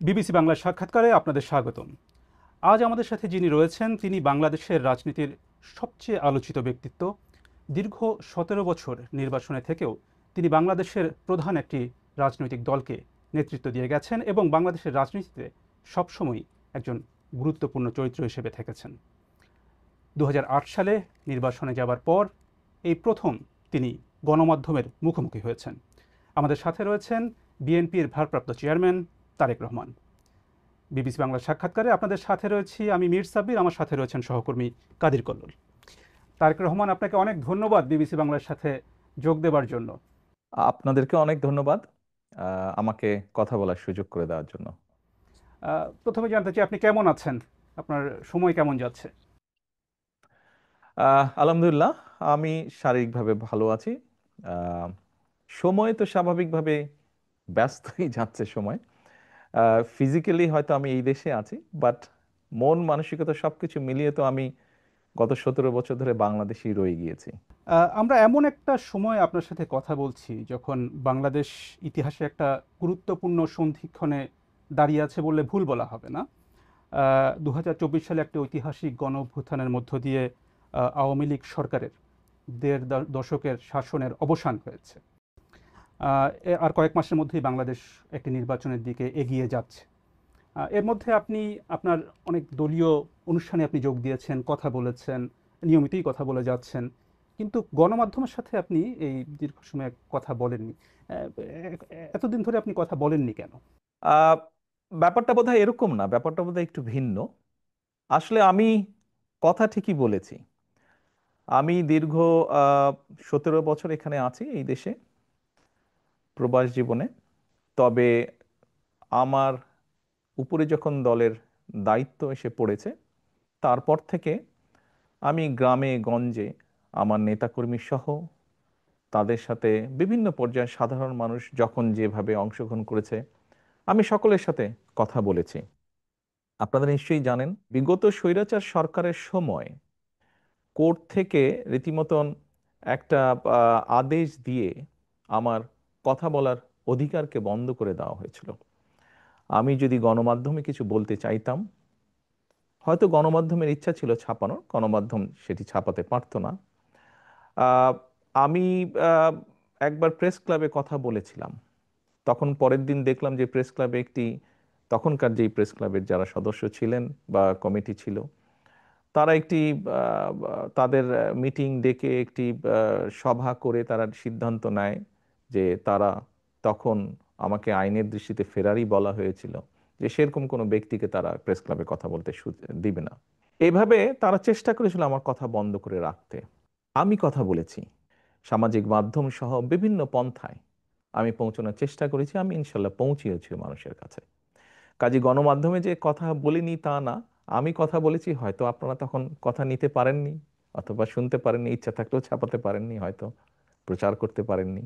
BBC বাংলার সাক্ষাৎকারে আপনাদের স্বাগতম। আজ আমাদের সাথে যিনি রয়েছেন তিনি বাংলাদেশের রাজনীতির সবচেয়ে আলোচিত ব্যক্তিত্ব। দীর্ঘ ১৭ বছর নির্বাচনে থেকেও তিনি বাংলাদেশের প্রধান একটি রাজনৈতিক দলকে নেতৃত্ব দিয়ে গেছেন এবং বাংলাদেশের রাজনীতিতে সবসময়ই একজন গুরুত্বপূর্ণ চরিত্র হিসেবে থেকেছেন। ২০০৮ সালে নির্বাচনে যাবার পর এই প্রথম তিনি গণমাধ্যমের মুখোমুখি হয়েছেন। আমাদের সাথে রয়েছেন বিএনপির ভারপ্রাপ্ত চেয়ারম্যান তারেক রহমান। বিবিসি বাংলার সাক্ষাৎকারে আপনাদের সাথে রয়েছি আমি মীর সাব্বির, আমার সাথে রয়েছেন সহকর্মী কাদির কল্লোল। তারেক রহমান, আপনাকে অনেক ধন্যবাদ বিবিসি বাংলার সাথে যোগ দেবার জন্য। আপনাদেরকে অনেক ধন্যবাদ আমাকে কথা বলার সুযোগ করে দেওয়ার জন্য। প্রথমে জানতে চাই আপনি কেমন আছেন, আপনার সময় কেমন যাচ্ছে? আলহামদুলিল্লাহ, আমি শারীরিকভাবে ভালো আছি। আহ, সময় তো স্বাভাবিকভাবে ব্যস্তই যাচ্ছে সময়। ফিজিক্যালি হয়তো আমি এই দেশে আছি, বাট মন মানসিকতা সবকিছু মিলিয়ে তো আমি গত 17 বছর ধরে বাংলাদেশেই রয়ে গিয়েছি। আমরা এমন একটা সময় আপনার সাথে কথা বলছি যখন বাংলাদেশ ইতিহাসে একটা গুরুত্বপূর্ণ সন্ধিক্ষণে দাঁড়িয়ে আছে বললে ভুল বলা হবে না। ২০২৪ সালে একটা ঐতিহাসিক গণ অভ্যুত্থানের মধ্য দিয়ে আওয়ামী লীগ সরকারের দেড় দশকের শাসনের অবসান হয়েছে। আর কয়েক মাসের মধ্যেই বাংলাদেশ একটি নির্বাচনের দিকে এগিয়ে যাচ্ছে। এর মধ্যে আপনি আপনার অনেক দলীয় অনুষ্ঠানে আপনি যোগ দিয়েছেন, কথা বলেছেন, নিয়মিতই কথা বলে যাচ্ছেন, কিন্তু গণমাধ্যমের সাথে আপনি এই দীর্ঘ সময় কথা বলেননি। এতদিন ধরে আপনি কথা বলেননি কেন? আহ, ব্যাপারটা বোধহয় এরকম না, ব্যাপারটা বোধহয় একটু ভিন্ন। আসলে আমি কথা ঠিকই বলেছি। আমি দীর্ঘ 17 বছর এখানে আছি এই দেশে প্রবাস জীবনে। তবে আমার উপরে যখন দলের দায়িত্ব এসে পড়েছে, তারপর থেকে আমি গ্রামে গঞ্জে আমার নেতাকর্মী সহ তাদের সাথে বিভিন্ন পর্যায়ে সাধারণ মানুষ যখন যেভাবে অংশগ্রহণ করেছে, আমি সকলের সাথে কথা বলেছি। আপনারা নিশ্চয়ই জানেন, বিগত স্বৈরাচার সরকারের সময় কোর্ট থেকে রীতিমতন একটা আদেশ দিয়ে আমার কথা বলার অধিকারকে বন্ধ করে দেওয়া হয়েছিল। আমি যদি গণমাধ্যমে কিছু বলতে চাইতাম, হয়তো গণমাধ্যমের ইচ্ছা ছিল ছাপানোর, গণমাধ্যম সেটি ছাপাতে পারতো না। আহ, আমি আহ, একবার প্রেস ক্লাবে কথা বলেছিলাম। তখন পরের দিন দেখলাম যে প্রেস ক্লাবে একটি, তখনকার যেই প্রেস ক্লাবের যারা সদস্য ছিলেন বা কমিটি ছিল, তারা একটি তাদের মিটিং ডেকে একটি সভা করে তারা সিদ্ধান্ত নেয় যে তারা, তখন আমাকে আইনের দৃষ্টিতে ফেরারি বলা হয়েছিল, যে সেরকম কোনো ব্যক্তিকে তারা প্রেস ক্লাবে কথা বলতে দিবে না। এইভাবে তারা চেষ্টা করেছিল আমার কথা বন্ধ করে রাখতে। আমি কথা বলেছি সামাজিক মাধ্যম সহ বিভিন্ন পন্থায়, আমি পৌঁছানোর চেষ্টা করেছি, আমি ইনশাল্লাহ পৌঁছিয়েছি মানুষের কাছে। কাজে গণমাধ্যমে যে কথা বলিনি তা না, আমি কথা বলেছি, হয়তো আপনারা তখন কথা নিতে পারেননি অথবা শুনতে পারেননি, ইচ্ছা থাকলেও ছাপাতে পারেননি, হয়তো প্রচার করতে পারেননি,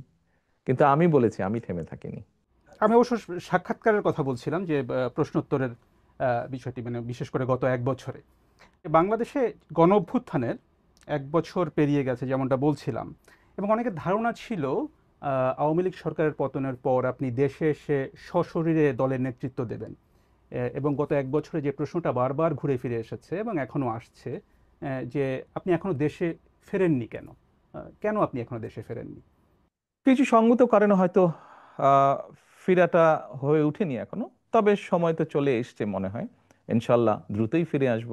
কিন্তু আমি বলেছি, আমি থেমে থাকিনি। আমি অবশ্য সাক্ষাৎকারের কথা বলছিলাম, যে প্রশ্নোত্তরের বিষয়টি, মানে বিশেষ করে গত এক বছরে বাংলাদেশে গণ অভ্যুত্থানের এক বছর পেরিয়ে গেছে যেমনটা বলছিলাম, এবং অনেকের ধারণা ছিল আওয়ামী লীগ সরকারের পতনের পর আপনি দেশে এসে সশরীরে দলের নেতৃত্ব দেবেন। এবং গত এক বছরে যে প্রশ্নটা বারবার ঘুরে ফিরে এসেছে এবং এখনও আসছে, যে আপনি এখনও দেশে ফেরেননি কেন? কেন আপনি এখনও দেশে ফেরেননি? কিছু সঙ্গত কারণে হয়তো আহ ফেরাটা হয়ে ওঠেনি এখনো, তবে সময় তো চলে এসছে মনে হয়। ইনশাল্লাহ দ্রুতই ফিরে আসব।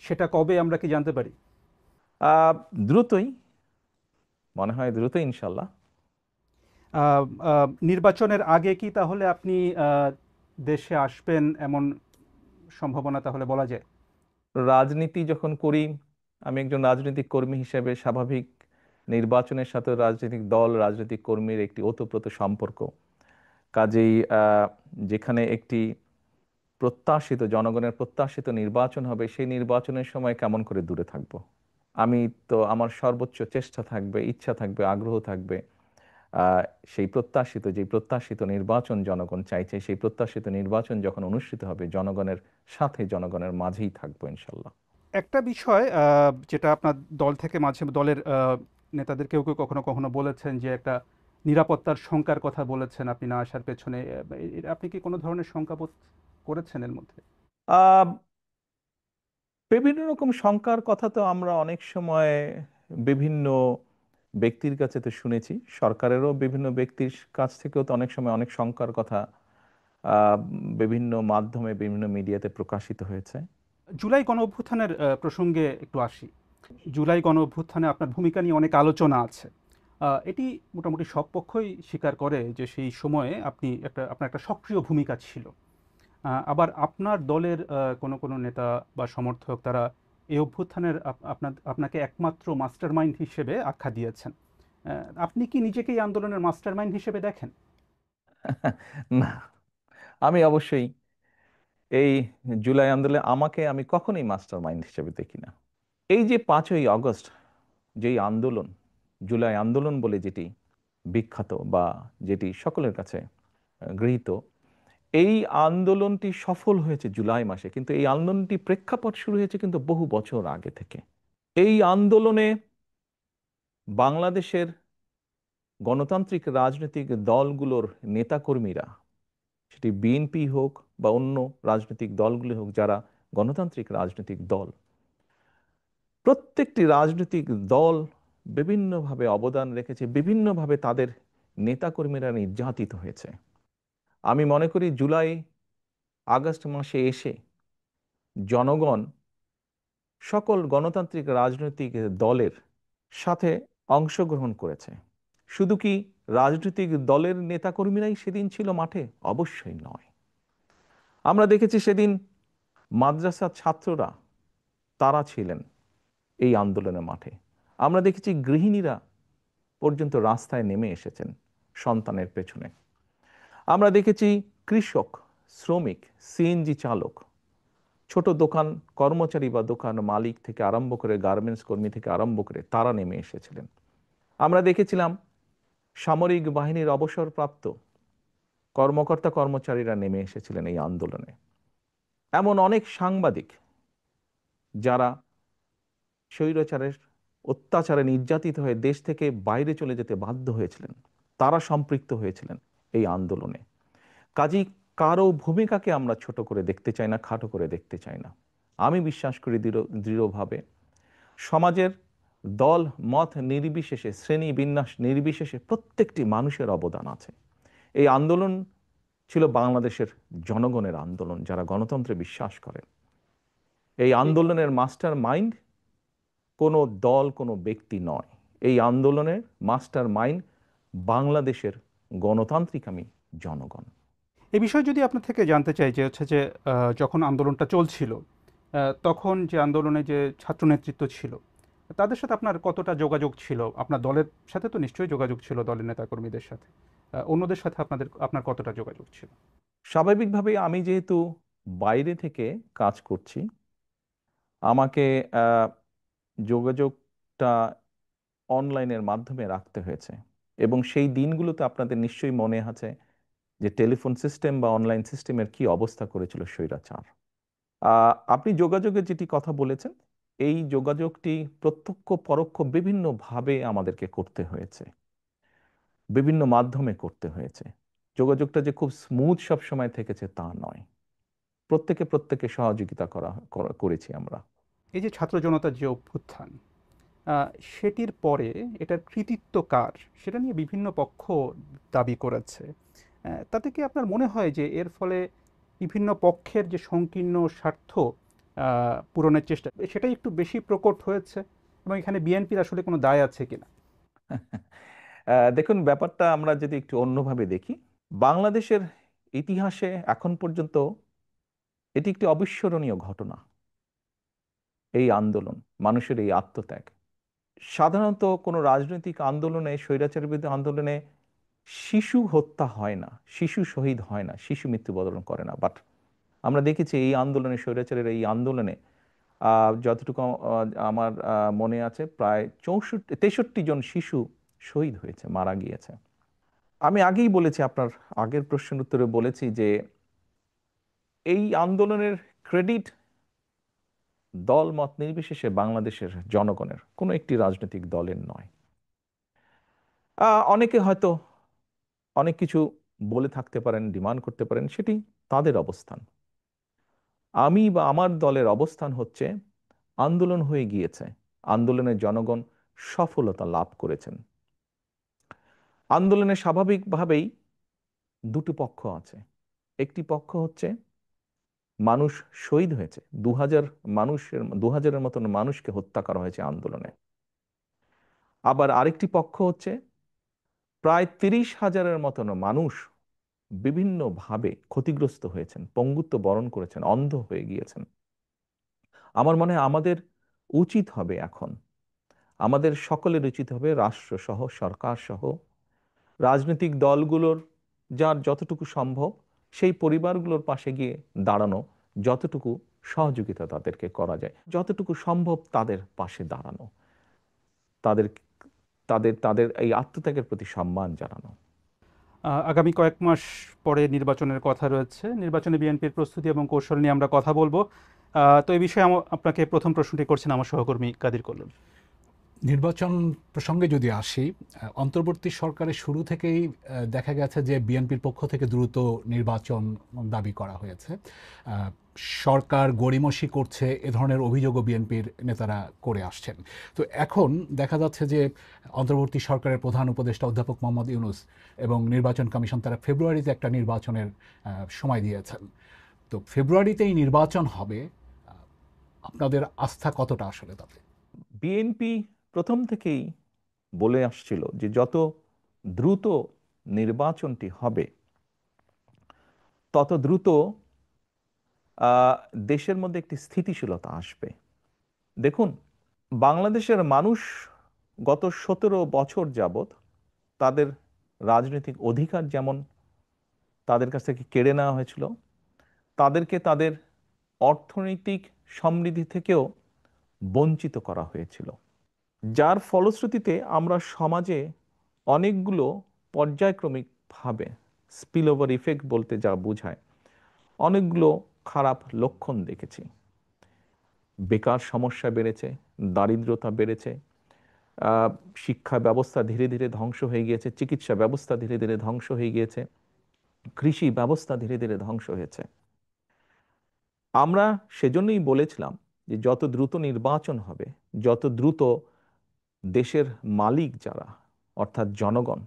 সেটা কবে আমরা কি জানতে পারি? আহ দ্রুতই, মনে হয় দ্রুতই ইনশাল্লাহ। নির্বাচনের আগে কি তাহলে আপনি দেশে আসবেন এমন সম্ভাবনা তাহলে বলা যায়? রাজনীতি যখন করি, আমি একজন রাজনৈতিক কর্মী হিসেবে স্বাভাবিক নির্বাচনের সাথে রাজনৈতিক দল রাজনৈতিক কর্মীর একটি ওতপ্রোত সম্পর্ক। কাজেই যেখানে একটি প্রত্যাশিত, জনগণের প্রত্যাশিত নির্বাচন হবে, সেই নির্বাচনের সময় কেমন করে দূরে থাকব? আমি তো, আমার সর্বোচ্চ চেষ্টা থাকবে, ইচ্ছা থাকবে, আগ্রহ থাকবে আহ সেই প্রত্যাশিত, যে প্রত্যাশিত নির্বাচন জনগণ চাইছে, সেই প্রত্যাশিত নির্বাচন যখন অনুষ্ঠিত হবে, জনগণের সাথে, জনগণের মাঝেই থাকবো ইনশাল্লাহ। একটা বিষয় যেটা আপনার দল থেকে মাঝে দলের নেতাদের কেউ কেউ কখনো কখনো বলেছেন, যে একটা নিরাপত্তার শঙ্কার কথা বলেছেন আপনি না আসার পেছনে। আপনি কি কোনো ধরনের শঙ্কা বোধ করেছেন এর মধ্যে? আহ বিভিন্ন রকম শঙ্কার কথা তো আমরা অনেক সময় বিভিন্ন ব্যক্তির কাছে তো শুনেছি, সরকারেরও বিভিন্ন ব্যক্তির কাছ থেকেও তো অনেক সময় অনেক শঙ্কার কথা আহ, বিভিন্ন মাধ্যমে বিভিন্ন মিডিয়াতে প্রকাশিত হয়েছে। জুলাই গণ অভ্যুত্থানের প্রসঙ্গে একটু আসি। জুলাই গণ অভ্যুত্থানে আপনার ভূমিকা নিয়ে অনেক আলোচনা আছে। এটি মোটামুটি সব পক্ষই স্বীকার করে যে সেই সময়ে আপনার একটা সক্রিয় ভূমিকা ছিল। আবার আপনার দলের কোনো নেতা বা সমর্থক তারা এই অভ্যুত্থানের আপনাকে একমাত্র মাস্টারমাইন্ড হিসেবে আখ্যা দিয়েছেন। আপনি কি নিজেকে এই আন্দোলনের মাস্টারমাইন্ড হিসেবে দেখেন? না, আমি অবশ্যই এই জুলাই আন্দোলনে আমি কখনোই মাস্টার মাইন্ড হিসেবে দেখি না। এই যে 5ই আগস্ট, যেই আন্দোলন, জুলাই আন্দোলন বলে যেটি বিখ্যাত বা যেটি সকলের কাছে গৃহীত, এই আন্দোলনটি সফল হয়েছে জুলাই মাসে, কিন্তু এই আন্দোলনটি প্রেক্ষাপট শুরু হয়েছে কিন্তু বহু বছর আগে থেকে। এই আন্দোলনে বাংলাদেশের গণতান্ত্রিক রাজনৈতিক দলগুলোর নেতাকর্মীরা, সেটি বিএনপি হোক বা অন্য রাজনৈতিক দলগুলো হোক, যারা গণতান্ত্রিক রাজনৈতিক দল, প্রত্যেকটি রাজনৈতিক দল বিভিন্নভাবে অবদান রেখেছে, বিভিন্নভাবে তাদের নেতাকর্মীরা নির্যাতিত হয়েছে। আমি মনে করি জুলাই আগস্ট মাসে এসে জনগণ সকল গণতান্ত্রিক রাজনৈতিক দলের সাথে অংশগ্রহণ করেছে। শুধু কি রাজনৈতিক দলের নেতাকর্মীরাই সেদিন ছিল মাঠে? অবশ্যই নয়। আমরা দেখেছি সেদিন মাদ্রাসার ছাত্ররা, তারা ছিলেন এই আন্দোলনের মাঠে। আমরা দেখেছি গৃহিণীরা পর্যন্ত রাস্তায় নেমে এসেছেন সন্তানের পেছনে। আমরা দেখেছি কৃষক, শ্রমিক, সিএনজি চালক, ছোট দোকান কর্মচারী বা দোকান মালিক থেকে আরম্ভ করে গার্মেন্টস কর্মী থেকে আরম্ভ করে তারা নেমে এসেছিলেন। আমরা দেখেছিলাম সামরিক বাহিনীর অবসরপ্রাপ্ত কর্মকর্তা কর্মচারীরা নেমে এসেছিলেন এই আন্দোলনে। এমন অনেক সাংবাদিক যারা স্বৈরাচারের অত্যাচারে নির্যাতিত হয়ে দেশ থেকে বাইরে চলে যেতে বাধ্য হয়েছিলেন, তারা সম্পৃক্ত হয়েছিলেন এই আন্দোলনে। কাজেই কারো ভূমিকাকে আমরা ছোট করে দেখতে চাই না, খাটো করে দেখতে চাই না। আমি বিশ্বাস করি দৃঢ়ভাবে সমাজের দল মত নির্বিশেষে, শ্রেণী বিন্যাস নির্বিশেষে প্রত্যেকটি মানুষের অবদান আছে। এই আন্দোলন ছিল বাংলাদেশের জনগণের আন্দোলন, যারা গণতন্ত্রে বিশ্বাস করেন। এই আন্দোলনের মাস্টার মাইন্ড কোনো দল, কোনো ব্যক্তি নয়। এই আন্দোলনের মাস্টার মাইন্ড বাংলাদেশের গণতান্ত্রিক আমি জনগণ। এ বিষয়ে যদি আপনার থেকে জানতে চাই যে হচ্ছে যে যখন আন্দোলনটা চলছিল, তখন যে আন্দোলনে যে ছাত্র নেতৃত্ব ছিল তাদের সাথে আপনার কতটা যোগাযোগ ছিল? আপনার দলের সাথে তো নিশ্চয়ই যোগাযোগ ছিল, দলের নেতাকর্মীদের সাথে। অন্যদের সাথে আপনার কতটা যোগাযোগ ছিল? স্বাভাবিকভাবে আমি যেহেতু বাইরে থেকে কাজ করছি, আমাকে আহ, যোগাযোগটা অনলাইনের মাধ্যমে রাখতে হয়েছে। এবং সেই দিনগুলোতে আপনাদের নিশ্চয়ই মনে আছে যে টেলিফোন সিস্টেম বা অনলাইন সিস্টেমের কি অবস্থা করেছিল স্বৈরাচার। আপনি যোগাযোগের যেটি কথা বলেছেন, এই যোগাযোগটি প্রত্যক্ষ পরোক্ষ বিভিন্নভাবে আমাদেরকে করতে হয়েছে, বিভিন্ন মাধ্যমে করতে হয়েছে। যোগাযোগটা যে খুব স্মুথ সব সময় থেকেছে তা নয়। প্রত্যেকে সহযোগিতা করেছি আমরা। এই যে ছাত্র জনতার যে অভ্যুত্থান, সেটির পরে এটার কৃতিত্ব কার সেটা নিয়ে বিভিন্ন পক্ষ দাবি করেছে। তাতে কি আপনার মনে হয় যে এর ফলে বিভিন্ন পক্ষের যে সংকীর্ণ স্বার্থ পূরণের চেষ্টা সেটাই একটু বেশি প্রকট হয়েছে, এবং এখানে বিএনপির আসলে কোনো দায় আছে কিনা? দেখুন, ব্যাপারটা আমরা যদি একটু অন্যভাবে দেখি, বাংলাদেশের ইতিহাসে এখন পর্যন্ত এটি একটি অবিস্মরণীয় ঘটনা। এই আন্দোলন, মানুষের এই আত্মত্যাগ, সাধারণত কোনো রাজনৈতিক আন্দোলনে, স্বৈরাচারের বিরুদ্ধে আন্দোলনে শিশু হত্যা হয় না, শিশু শহীদ হয় না, শিশু মৃত্যুবরণ করে না। বাট আমরা দেখেছি এই আন্দোলনে, স্বৈরাচারের এই আন্দোলনে যতটুকু আমার মনে আছে, প্রায় 63 জন শিশু শহীদ হয়েছে, মারা গিয়েছে। আমি আগেই বলেছি, আপনার আগের প্রশ্নের উত্তরে বলেছি যে এই আন্দোলনের ক্রেডিট দল মত নির্বিশেষে বাংলাদেশের জনগণের, কোনো একটি রাজনৈতিক দলের নয়। অনেকে হয়তো অনেক কিছু বলে থাকতে পারেন, ডিমান্ড করতে পারেন, সেটি তাদের অবস্থান। আমি বা আমার দলের অবস্থান হচ্ছে আন্দোলন হয়ে গিয়েছে, আন্দোলনের জনগণ সফলতা লাভ করেছেন। আন্দোলনে স্বাভাবিকভাবেই দুটো পক্ষ আছে। একটি পক্ষ হচ্ছে মানুষ শহীদ হয়েছে, 2000-এর মতন মানুষকে হত্যা করা হয়েছে আন্দোলনে। আবার আরেকটি পক্ষ হচ্ছে প্রায় 30,000-এর মতন মানুষ বিভিন্নভাবে ক্ষতিগ্রস্ত হয়েছেন, পঙ্গুত্ব বরণ করেছেন, অন্ধ হয়ে গিয়েছেন। আমার মনে হয় আমাদের উচিত হবে এখন, আমাদের সকলের উচিত হবে রাষ্ট্রসহ, সরকারসহ, রাজনৈতিক দলগুলোর যার যতটুকু সম্ভব সেই পরিবারগুলোর পাশে গিয়ে দাঁড়ানো, যতটুকু সহযোগিতা তাদেরকে করা যায়, যতটুকু সম্ভব তাদের পাশে দাঁড়ানো, তাদের তাদের তাদের এই আত্মত্যাগের প্রতি সম্মান জানানো। আগামী কয়েক মাস পরে নির্বাচনের কথা রয়েছে। নির্বাচনে বিএনপির প্রস্তুতি এবং কৌশল নিয়ে আমরা কথা বলবো। তো এই বিষয়ে আপনাকে প্রথম প্রশ্নটি করছেন আমার সহকর্মী কাদির কল্লোল। নির্বাচন প্রসঙ্গে যদি আসি, অন্তর্বর্তী সরকারের শুরু থেকেই দেখা গেছে যে বিএনপির পক্ষ থেকে দ্রুত নির্বাচন দাবি করা হয়েছে। সরকার গড়িমসি করছে, এ ধরনের অভিযোগও বিএনপির নেতারা করে আসছেন। তো এখন দেখা যাচ্ছে যে অন্তর্বর্তী সরকারের প্রধান উপদেষ্টা অধ্যাপক মোহাম্মদ ইউনূস এবং নির্বাচন কমিশন তারা ফেব্রুয়ারিতে একটা নির্বাচনের সময় দিয়েছেন। তো ফেব্রুয়ারিতেই নির্বাচন হবে, আপনাদের আস্থা কতটা আসলে তাতে? বিএনপি প্রথম থেকেই বলে আসছিল যে যত দ্রুত নির্বাচনটি হবে তত দ্রুত দেশের মধ্যে একটি স্থিতিশীলতা আসবে। দেখুন, বাংলাদেশের মানুষ গত 17 বছর যাবৎ তাদের রাজনৈতিক অধিকার যেমন তাদের কাছ থেকে কেড়ে নেওয়া হয়েছিল, তাদেরকে তাদের অর্থনৈতিক সমৃদ্ধি থেকেও বঞ্চিত করা হয়েছিল। যার ফলশ্রুতিতে আমরা সমাজে অনেকগুলো পর্যায়ক্রমিকভাবে, স্পিল ওভার ইফেক্ট বলতে যা বোঝায়, অনেকগুলো খারাপ লক্ষণ দেখেছি। বেকার সমস্যা বেড়েছে, দারিদ্রতা বেড়েছে, শিক্ষা ব্যবস্থা ধীরে ধীরে ধ্বংস হয়ে গিয়েছে, চিকিৎসা ব্যবস্থা ধীরে ধীরে ধ্বংস হয়ে গিয়েছে, কৃষি ব্যবস্থা ধীরে ধীরে ধ্বংস হয়েছে। আমরা সেজন্যই বলেছিলাম যে যত দ্রুত নির্বাচন হবে, যত দ্রুত দেশের মালিক যারা অর্থাৎ জনগণ,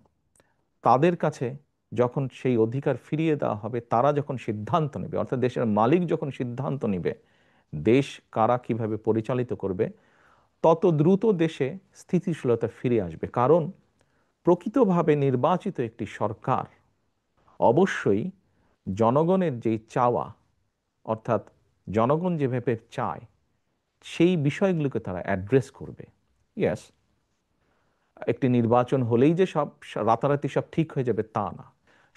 তাদের কাছে যখন সেই অধিকার ফিরিয়ে দেওয়া হবে, তারা যখন সিদ্ধান্ত নেবে, অর্থাৎ দেশের মালিক যখন সিদ্ধান্ত নেবে দেশ কারা কিভাবে পরিচালিত করবে, তত দ্রুত দেশে স্থিতিশীলতা ফিরে আসবে। কারণ প্রকৃতভাবে নির্বাচিত একটি সরকার অবশ্যই জনগণের যেই চাওয়া, অর্থাৎ জনগণ যেভাবে চায় সেই বিষয়গুলোকে তারা অ্যাড্রেস করবে। ইয়েস, একটি নির্বাচন হলেই যে সব রাতারাতি সব ঠিক হয়ে যাবে তা না।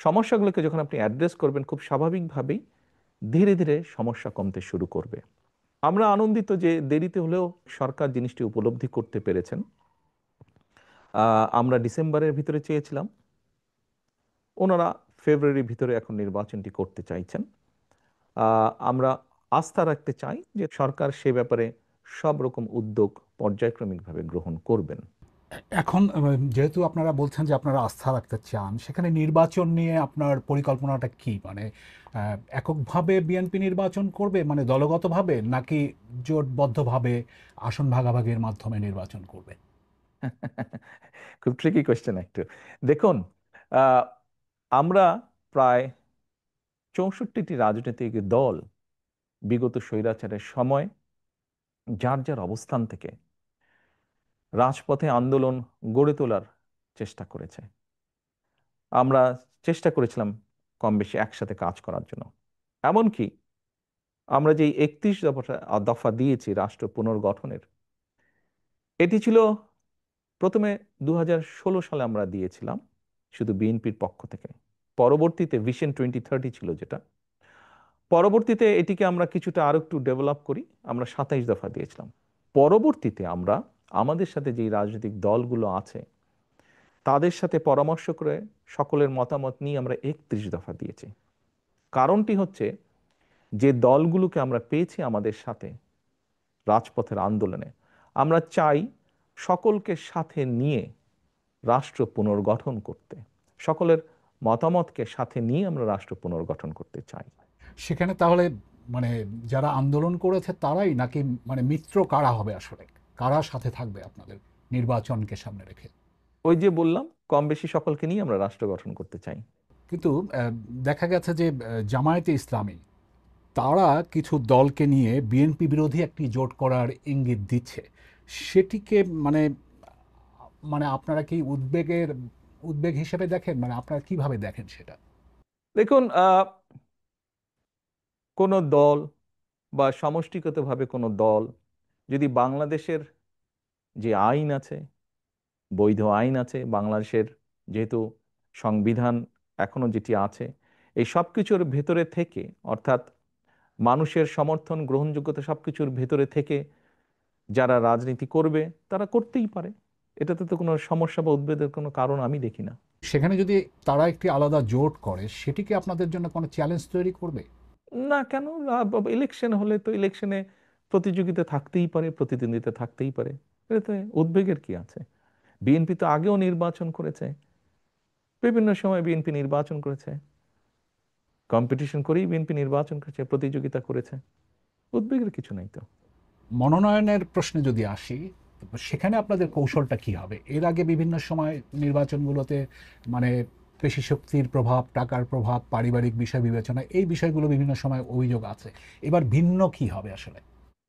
সমস্যাগুলোকে যখন আপনি অ্যাড্রেস করবেন, খুব স্বাভাবিকভাবেই ধীরে ধীরে সমস্যা কমতে শুরু করবে। আমরা আনন্দিত যে দেরিতে হলেও সরকার জিনিসটি উপলব্ধি করতে পেরেছেন। আমরা ডিসেম্বরের ভিতরে চেয়েছিলাম, ওনারা ফেব্রুয়ারির ভিতরে এখন নির্বাচনটি করতে চাইছেন। আমরা আস্থা রাখতে চাই যে সরকার সে ব্যাপারে সব রকম উদ্যোগ পর্যায়ক্রমিকভাবে গ্রহণ করবেন। এখন যেহেতু আপনারা বলছেন যে আপনারা আস্থা রাখতে চান, সেখানে নির্বাচন নিয়ে আপনার পরিকল্পনাটা কি? মানে এককভাবে বিএনপি নির্বাচন করবে, মানে দলগতভাবে, নাকি জোটবদ্ধভাবে আসন ভাগাভাগির মাধ্যমে নির্বাচন করবে? খুব ট্রিকি কোয়েশ্চেন একটু। দেখুন, আহ, আমরা প্রায় 64টি রাজনৈতিক দল বিগত স্বৈরাচারের সময় যার যার অবস্থান থেকে রাজপথে আন্দোলন গড়ে তোলার চেষ্টা করেছে। আমরা চেষ্টা করেছিলাম কম বেশি একসাথে কাজ করার জন্য। এমনকি আমরা যে 31 দফা দিয়েছি রাষ্ট্র পুনর্গঠনের, এটি ছিল প্রথমে 2016 সালে আমরা দিয়েছিলাম শুধু বিএনপির পক্ষ থেকে। পরবর্তীতে ভিশন 2030 ছিল যেটা, পরবর্তীতে এটিকে আমরা কিছুটা আরো একটু ডেভেলপ করি, আমরা 27 দফা দিয়েছিলাম। পরবর্তীতে আমরা আমাদের সাথে যে রাজনৈতিক দলগুলো আছে তাদের সাথে পরামর্শ করে সকলের মতামত নিয়ে আমরা 31 দফা দিয়েছি। কারণটি হচ্ছে যে দলগুলোকে আমরা পেয়েছি আমাদের সাথে রাজপথের আন্দোলনে, আমরা চাই সকলকে সাথে নিয়ে রাষ্ট্র পুনর্গঠন করতে, সকলের মতামতকে সাথে নিয়ে আমরা রাষ্ট্র পুনর্গঠন করতে চাই। সেখানে তাহলে মানে যারা আন্দোলন করেছে তারাই, নাকি মানে মিত্র কারা হবে আসলে, কারা সাথে থাকবে আপনাদের নির্বাচনকে সামনে রেখে? ওই যে বললাম, কম বেশি সকলকে নিয়ে আমরা রাষ্ট্র গঠন করতে চাই। কিন্তু দেখা গেছে যে জামায়াতে ইসলামী তারা কিছু দলকে নিয়ে বিএনপি বিরোধী একটি জোট করার ইঙ্গিত দিচ্ছে। সেটিকে মানে মানে আপনারা কি উদ্বেগ হিসেবে দেখেন, মানে আপনারা কিভাবে দেখেন সেটা? দেখুন, কোনো দল বা সমষ্টিগতভাবে কোনো দল যদি বাংলাদেশের যে আইন আছে, বৈধ আইন আছে বাংলাদেশের, যেহেতু সংবিধান এখনো যেটি আছে, এই সব কিছুর ভেতরে থেকে, অর্থাৎ মানুষের সমর্থন গ্রহণযোগ্যতা সব কিছুর ভেতরে থেকে যারা রাজনীতি করবে তারা করতেই পারে। এটাতে তো কোনো সমস্যা বা উদ্বেগের কোনো কারণ আমি দেখি না। সেখানে যদি তারা একটি আলাদা জোট করে, সেটি কি আপনাদের জন্য কোনো চ্যালেঞ্জ তৈরি করবে? না, কেন? ইলেকশন হলে তো ইলেকশনে প্রতিযোগিতা থাকতেই পারে, প্রতিদ্বন্দ্বিতা থাকতেই পারে। এতে উদ্বেগের কি আছে? বিএনপি তো আগেও নির্বাচন করেছে, বিভিন্ন সময় বিএনপি নির্বাচন করেছে, কম্পিটিশন করেই বিএনপি নির্বাচন করেছে, প্রতিযোগিতা করেছে। উদ্বেগের কিছু নাই তো। মনোনয়নের প্রশ্নে যদি আসি, সেখানে আপনাদের কৌশলটা কি হবে? এর আগে বিভিন্ন সময় নির্বাচনগুলোতে মানে পেশি শক্তির প্রভাব, টাকার প্রভাব, পারিবারিক বিষয় বিবেচনা, এই বিষয়গুলো বিভিন্ন সময় অভিযোগ আছে। এবার ভিন্ন কি হবে আসলে?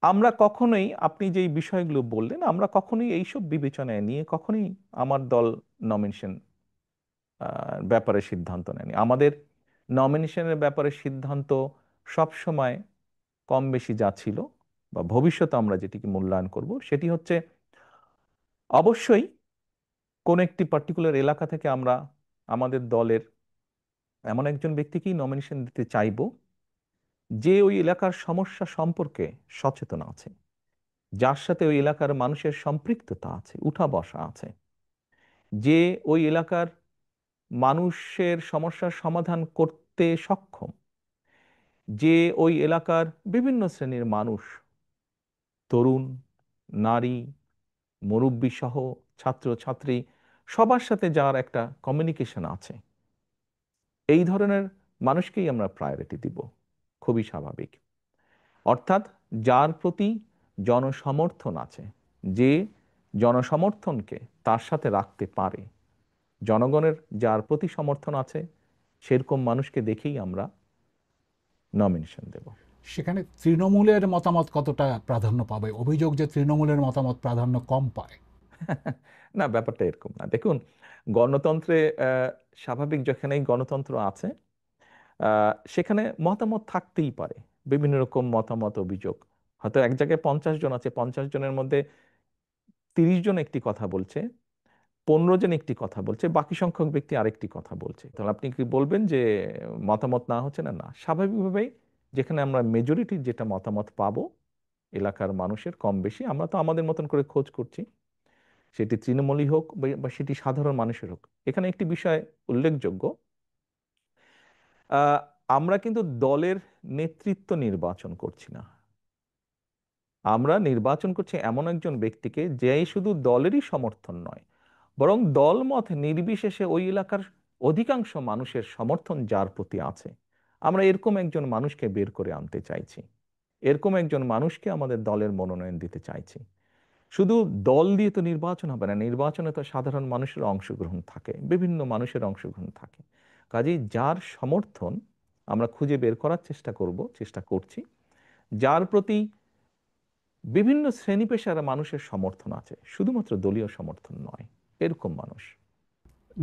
আমরা কখনোই, আপনি যেই বিষয়গুলো বললেন, আমরা কখনোই এইসব বিবেচনায় নিয়ে কখনোই আমার দল নমিনেশন ব্যাপারে সিদ্ধান্ত নেয়নি। আমাদের নমিনেশনের ব্যাপারে সিদ্ধান্ত সব সময় কম বেশি যা ছিল, বা ভবিষ্যতে আমরা যেটিকে মূল্যায়ন করব, সেটি হচ্ছে অবশ্যই কোন একটি পার্টিকুলার এলাকা থেকে আমরা আমাদের দলের এমন একজন ব্যক্তিকেই নমিনেশন দিতে চাইব যে ওই এলাকার সমস্যা সম্পর্কে সচেতন আছে, যার সাথে ওই এলাকার মানুষের সম্পৃক্ততা আছে, উঠা বসা আছে, যে ওই এলাকার মানুষের সমস্যার সমাধান করতে সক্ষম, যে ওই এলাকার বিভিন্ন শ্রেণীর মানুষ, তরুণ, নারী, মুরব্বী সহ, ছাত্র ছাত্রী, সবার সাথে যার একটা কমিউনিকেশন আছে, এই ধরনের মানুষকেই আমরা প্রায়োরিটি দিব। খুবই স্বাভাবিক। অর্থাৎ যার প্রতি জনসমর্থন আছে, যে জনসমর্থনকে তার সাথে রাখতে পারে, জনগণের যার প্রতি সমর্থন আছে, সেরকম মানুষকে দেখেই আমরা নমিনেশন দেব। সেখানে তৃণমূলের মতামত কতটা প্রাধান্য পাবে? অভিযোগ যে তৃণমূলের মতামত প্রাধান্য কম পায়। না, ব্যাপারটা এরকম না। দেখুন, গণতন্ত্রে স্বাভাবিক যেখানেই গণতন্ত্র আছে, সেখানে মতামত থাকতেই পারে, বিভিন্ন রকম মতামত, অভিযোগ। হয়তো এক জায়গায় 50 জন আছে, 50 জনের মধ্যে 30 জন একটি কথা বলছে, 15 জন একটি কথা বলছে, বাকি সংখ্যক ব্যক্তি আরেকটি কথা বলছে। তাহলে আপনি কি বলবেন যে মতামত না হচ্ছে? না, না, স্বাভাবিকভাবেই যেখানে আমরা মেজরিটির যেটা মতামত পাবো এলাকার মানুষের কম বেশি, আমরা তো আমাদের মতন করে খোঁজ করছি, সেটি তৃণমূলই হোক বা সেটি সাধারণ মানুষের হোক। এখানে একটি বিষয় উল্লেখযোগ্য, আহ, আমরা কিন্তু দলের নেতৃত্ব নির্বাচন করছি না। আমরা নির্বাচন করছি এমন একজন ব্যক্তিকে যে শুধু দলেরই সমর্থন নয়, বরং দলমত নির্বিশেষে ওই এলাকার অধিকাংশ মানুষের সমর্থন যার প্রতি আছে, আমরা এরকম একজন মানুষকে বের করে আনতে চাইছি, এরকম একজন মানুষকে আমাদের দলের মনোনয়ন দিতে চাইছি। শুধু দল দিয়ে তো নির্বাচন হবে না, নির্বাচনে তো সাধারণ মানুষের অংশগ্রহণ থাকে, বিভিন্ন মানুষের অংশগ্রহণ থাকে। কাজেই যার সমর্থন আমরা খুঁজে বের করার চেষ্টা করছি, যার প্রতি বিভিন্ন শ্রেণী পেশার মানুষের সমর্থন আছে, শুধুমাত্র দলীয় সমর্থন নয়, এরকম মানুষ।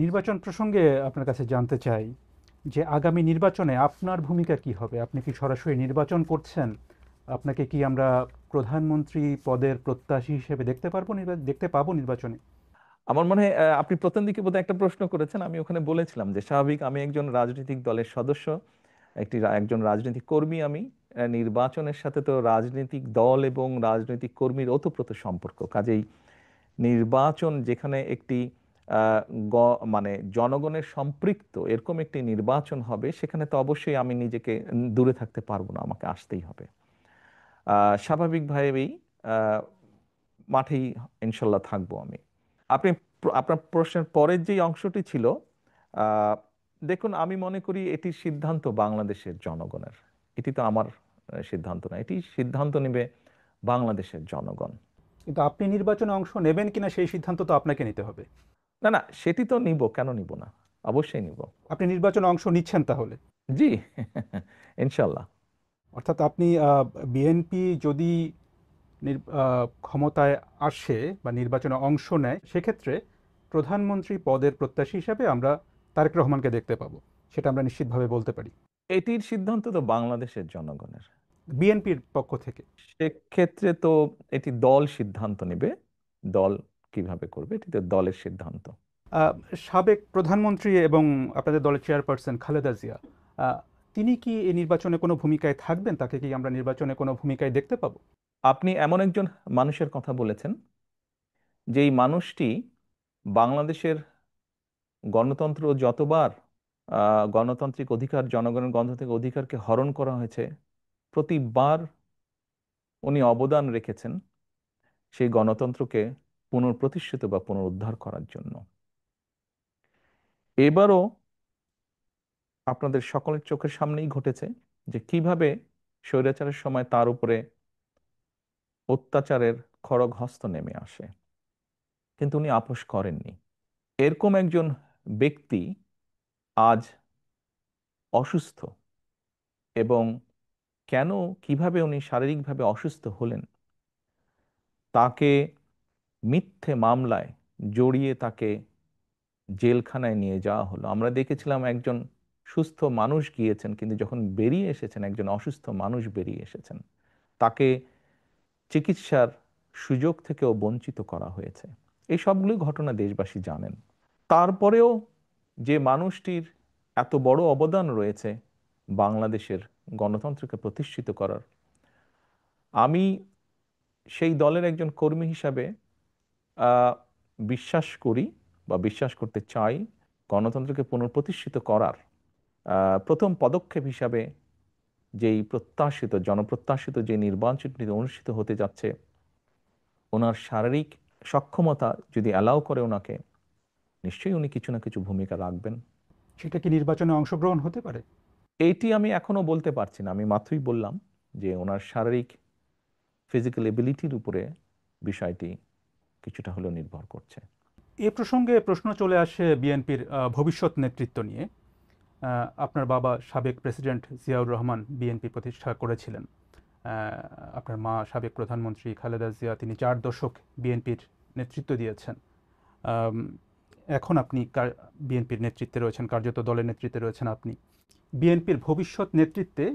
নির্বাচন প্রসঙ্গে আপনার কাছে জানতে চাই যে আগামী নির্বাচনে আপনার ভূমিকা কি হবে? আপনি কি সরাসরি নির্বাচন করছেন? আপনাকে কি আমরা প্রধানমন্ত্রী পদের প্রত্যাশী হিসেবে দেখতে পাবো নির্বাচনে? আমার মনে হয় আপনি প্রথম দিকে বোধহয় একটা প্রশ্ন করেছেন, আমি ওখানে বলেছিলাম যে স্বাভাবিক আমি একজন রাজনৈতিক দলের সদস্য, একজন রাজনৈতিক কর্মী। আমি নির্বাচনের সাথে তো রাজনৈতিক দল এবং রাজনৈতিক কর্মীর ওতপ্রোত সম্পর্ক। কাজেই নির্বাচন যেখানে একটি আহ, মানে জনগণের সম্পৃক্ত এরকম একটি নির্বাচন হবে, সেখানে তো অবশ্যই আমি নিজেকে দূরে থাকতে পারবো না, আমাকে আসতেই হবে। স্বাভাবিকভাবেই আহ, মাঠেই ইনশাল্লাহ থাকবো আমি। আপনি আপনার প্রশ্নের পরের যে অংশটি ছিল, দেখুন, আমি মনে করি এটির সিদ্ধান্ত বাংলাদেশের জনগণের। এটি তো আমার সিদ্ধান্ত না, এটি সিদ্ধান্ত নেবে বাংলাদেশের জনগণ। কিন্তু আপনি নির্বাচনে অংশ নেবেন কিনা সেই সিদ্ধান্ত তো আপনাকে নিতে হবে। না না, সেটি তো নিব, কেন নিব না, অবশ্যই নিব। আপনি নির্বাচনে অংশ নিচ্ছেন তাহলে? জি, ইনশাল্লাহ। অর্থাৎ আপনি বিএনপি যদি ক্ষমতায় আসে বা নির্বাচনে অংশ নেয়, সেক্ষেত্রে প্রধানমন্ত্রী পদের প্রত্যাশী হিসাবে আমরা তারেক রহমানকে দেখতে পাবো, সেটা আমরা নিশ্চিতভাবে বলতে পারি এটির সিদ্ধান্ত তো বাংলাদেশের জনগণের। বিএনপির পক্ষ থেকে। সেক্ষেত্রে তো এটি দল সিদ্ধান্ত নেবে, দল কিভাবে করবে এটি তো দলের সিদ্ধান্ত। আহ, সাবেক প্রধানমন্ত্রী এবং আপনাদের দলের চেয়ারপারসন খালেদা জিয়া, আহ, তিনি কি এই নির্বাচনে কোনো ভূমিকায় থাকবেন? তাকে কি আমরা নির্বাচনে কোনো ভূমিকায় দেখতে পাবো? আপনি এমন একজন মানুষের কথা বলেছেন, যেই মানুষটি বাংলাদেশের গণতন্ত্র যতবার গণতান্ত্রিক অধিকার, জনগণের গণতান্ত্রিক অধিকারকে হরণ করা হয়েছে, প্রতিবার উনি অবদান রেখেছেন সেই গণতন্ত্রকে পুনঃপ্রতিষ্ঠিত বা পুনরুদ্ধার করার জন্য। এবারও আপনাদের সকলের চোখের সামনেই ঘটেছে যে কিভাবে স্বৈরাচারের সময় তার উপরে অত্যাচারের খড়গ হস্ত নেমে আসে, কিন্তু উনি আপোস করেননি। এরকম একজন ব্যক্তি আজ অসুস্থ, এবং কেন, কিভাবে উনি শারীরিকভাবে অসুস্থ হলেন, তাকে মিথ্যে মামলায় জড়িয়ে তাকে জেলখানায় নিয়ে যাওয়া হলো। আমরা দেখেছিলাম একজন সুস্থ মানুষ গিয়েছেন, কিন্তু যখন বেরিয়ে এসেছেন একজন অসুস্থ মানুষ বেরিয়ে এসেছেন, তাকে চিকিৎসার সুযোগ থেকেও বঞ্চিত করা হয়েছে। এই সবগুলো ঘটনা দেশবাসী জানেন। তারপরেও যে মানুষটির এত বড় অবদান রয়েছে বাংলাদেশের গণতন্ত্রকে প্রতিষ্ঠিত করার, আমি সেই দলের একজন কর্মী হিসাবে আহ, বিশ্বাস করি বা বিশ্বাস করতে চাই, গণতন্ত্রকে পুনঃপ্রতিষ্ঠিত করার প্রথম পদক্ষেপ হিসাবে যেই প্রত্যাশিত, জনপ্রত্যাশিত যে নির্বাচনটি অনুষ্ঠিত হতে যাচ্ছে, ওনার শারীরিক সক্ষমতা যদি অ্যালাউ করে ওনাকে, নিশ্চয়ই উনি কিছু না কিছু ভূমিকা রাখবেন। সেটা কি নির্বাচনে অংশগ্রহণ হতে পারে? এইটি আমি এখনো বলতে পারছি না। আমি মাত্রই বললাম যে ওনার শারীরিক ফিজিক্যাল এবিলিটির উপরে বিষয়টি কিছুটা হলেও নির্ভর করছে। এ প্রসঙ্গে প্রশ্ন চলে আসে বিএনপির ভবিষ্যৎ নেতৃত্ব নিয়ে। আপনার বাবা সাবেক প্রেসিডেন্ট জিয়াউর রহমান বিএনপি প্রতিষ্ঠা করেছিলেন। আপনার মা সাবেক প্রধানমন্ত্রী খালেদা জিয়া, তিনি 4 দশক বিএনপির নেতৃত্ব দিয়েছেন। আম, এখন আপনি বিএনপির নেতৃত্বে রয়েছেন, কার্যত দলের নেতৃত্বে রয়েছেন আপনি। বিএনপির ভবিষ্যৎ নেতৃত্বে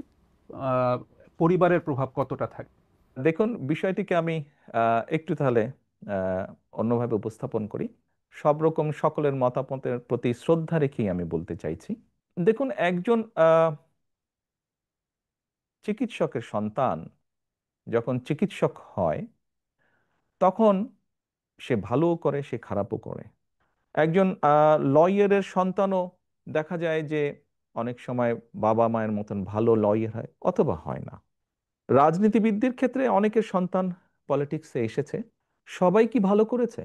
আহ, পরিবারের প্রভাব কতটা থাকে? দেখুন, বিষয়টিকে আমি একটু তাহলে অন্যভাবে উপস্থাপন করি। সব রকম সকলের মতামতের প্রতি শ্রদ্ধা রেখেই আমি বলতে চাইছি। দেখুন, একজন চিকিৎসকের সন্তান যখন চিকিৎসক হয়, তখন সে ভালোও করে, সে খারাপও করে। একজন লয়ারের সন্তানও দেখা যায় যে অনেক সময় বাবা মায়ের মতন ভালো লয়ার হয় অথবা হয় না। রাজনীতিবিদদের ক্ষেত্রে অনেকের সন্তান পলিটিক্সে এসেছে, সবাই কি ভালো করেছে?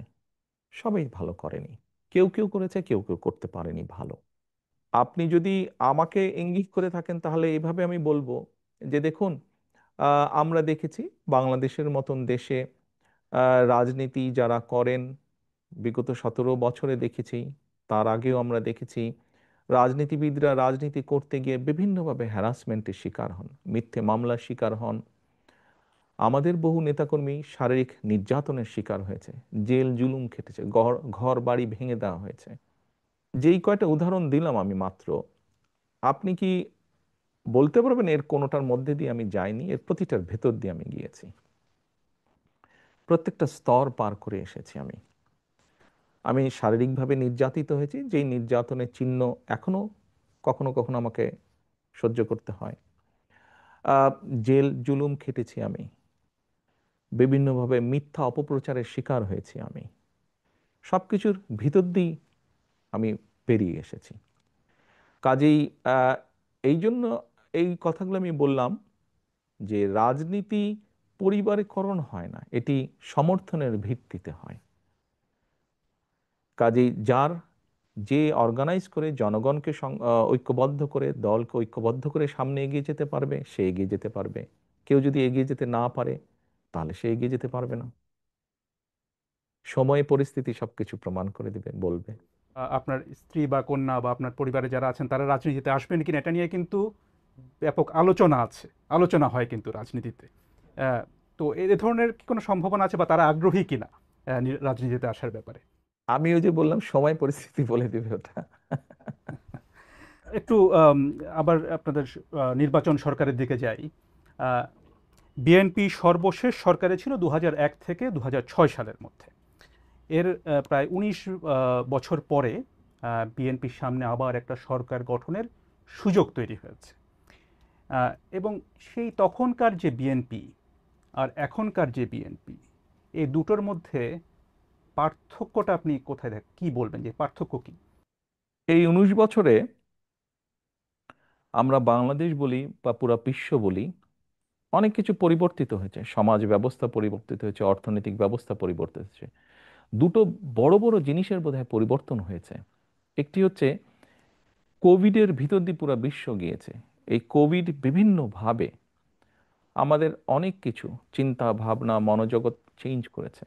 সবাই ভালো করেনি। কেউ কেউ করেছে, কেউ কেউ করতে পারেনি ভালো। আপনি যদি আমাকে ইঙ্গিত করে থাকেন, তাহলে এইভাবে আমি বলবো যে দেখুন, আমরা দেখেছি বাংলাদেশের মতন দেশে রাজনীতি যারা করেন, বিগত 17 বছরে দেখেছি, তার আগেও আমরা দেখেছি, রাজনীতিবিদরা রাজনীতি করতে গিয়ে বিভিন্নভাবে হ্যারাসমেন্টের শিকার হন, মিথ্যে মামলার শিকার হন। আমাদের বহু নেতাকর্মী শারীরিক নির্যাতনের শিকার হয়েছে, জেল জুলুম খেটেছে, ঘর ঘর বাড়ি ভেঙে দেওয়া হয়েছে। যেই কয়টা উদাহরণ দিলাম আমি মাত্র, আপনি কি বলতে পারবেন এর কোনোটার মধ্যে দিয়ে আমি যাইনি? এর প্রতিটার ভেতর দিয়ে আমি গিয়েছি, প্রত্যেকটা স্তর পার করে এসেছি। আমি আমি শারীরিকভাবে নির্যাতিত হয়েছি, যেই নির্যাতনের চিহ্ন এখনো কখনো কখনো আমাকে সহ্য করতে হয়। আহ, জেল জুলুম খেটেছি আমি, বিভিন্নভাবে মিথ্যা অপপ্রচারের শিকার হয়েছি আমি। সবকিছুর ভিতর দিয়ে আমি পেরিয়ে এসেছি। কাজেই আহ, এই জন্য এই কথাগুলো আমি বললাম যে রাজনীতি পরিবারীকরণ হয় না, এটি সমর্থনের ভিত্তিতে হয়। কাজেই যার যে অর্গানাইজ করে জনগণকে ঐক্যবদ্ধ করে, দলকে ঐক্যবদ্ধ করে সামনে এগিয়ে যেতে পারবে, সে এগিয়ে যেতে পারবে। কেউ যদি এগিয়ে যেতে না পারে, তাহলে সে এগিয়ে যেতে পারবে না। সময় পরিস্থিতি সবকিছু প্রমাণ করে দিবে, বলবে। আপনার স্ত্রী বা কন্যা বা আপনার পরিবারে যারা আছেন তারা রাজনীতিতে আসবেন কিনা এটা নিয়ে কিন্তু ব্যাপক আলোচনা আছে, আলোচনা হয় কিন্তু রাজনীতিতে। আহ, তো এ ধরনের কি কোনো সম্ভাবনা আছে বা তারা আগ্রহী কিনা রাজনীতিতে আসার ব্যাপারে? আমি ওই যে বললাম, সময় পরিস্থিতি বলে দিবে ওটা। একটু আবার আপনাদের নির্বাচন সরকারের দিকে যাই। বিএনপি সর্বশেষ সরকারে ছিল 2001 থেকে 2006 সালের মধ্যে। এর প্রায় 19 বছর পরে বিএনপির সামনে আবার একটা সরকার গঠনের সুযোগ তৈরি হয়েছে। এবং সেই তখনকার যে বিএনপি আর এখনকার যে বিএনপি, এই দুটোর মধ্যে পার্থক্যটা আপনি কোথায় কি বলবেন যে পার্থক্য কি? এই 19 বছরে আমরা বাংলাদেশ বলি বা পুরা বিশ্ব বলি, অনেক কিছু পরিবর্তিত হয়েছে। সমাজ ব্যবস্থা পরিবর্তিত হয়েছে, অর্থনৈতিক ব্যবস্থা পরিবর্তিত হয়েছে। দুটো বড় বড় জিনিসের বোধহয় পরিবর্তন হয়েছে। একটি হচ্ছে কোভিডের ভিতর দিয়ে পুরো বিশ্ব গিয়েছে। এই কোভিড বিভিন্নভাবে আমাদের অনেক কিছু চিন্তা ভাবনা মনোজগৎ চেঞ্জ করেছে।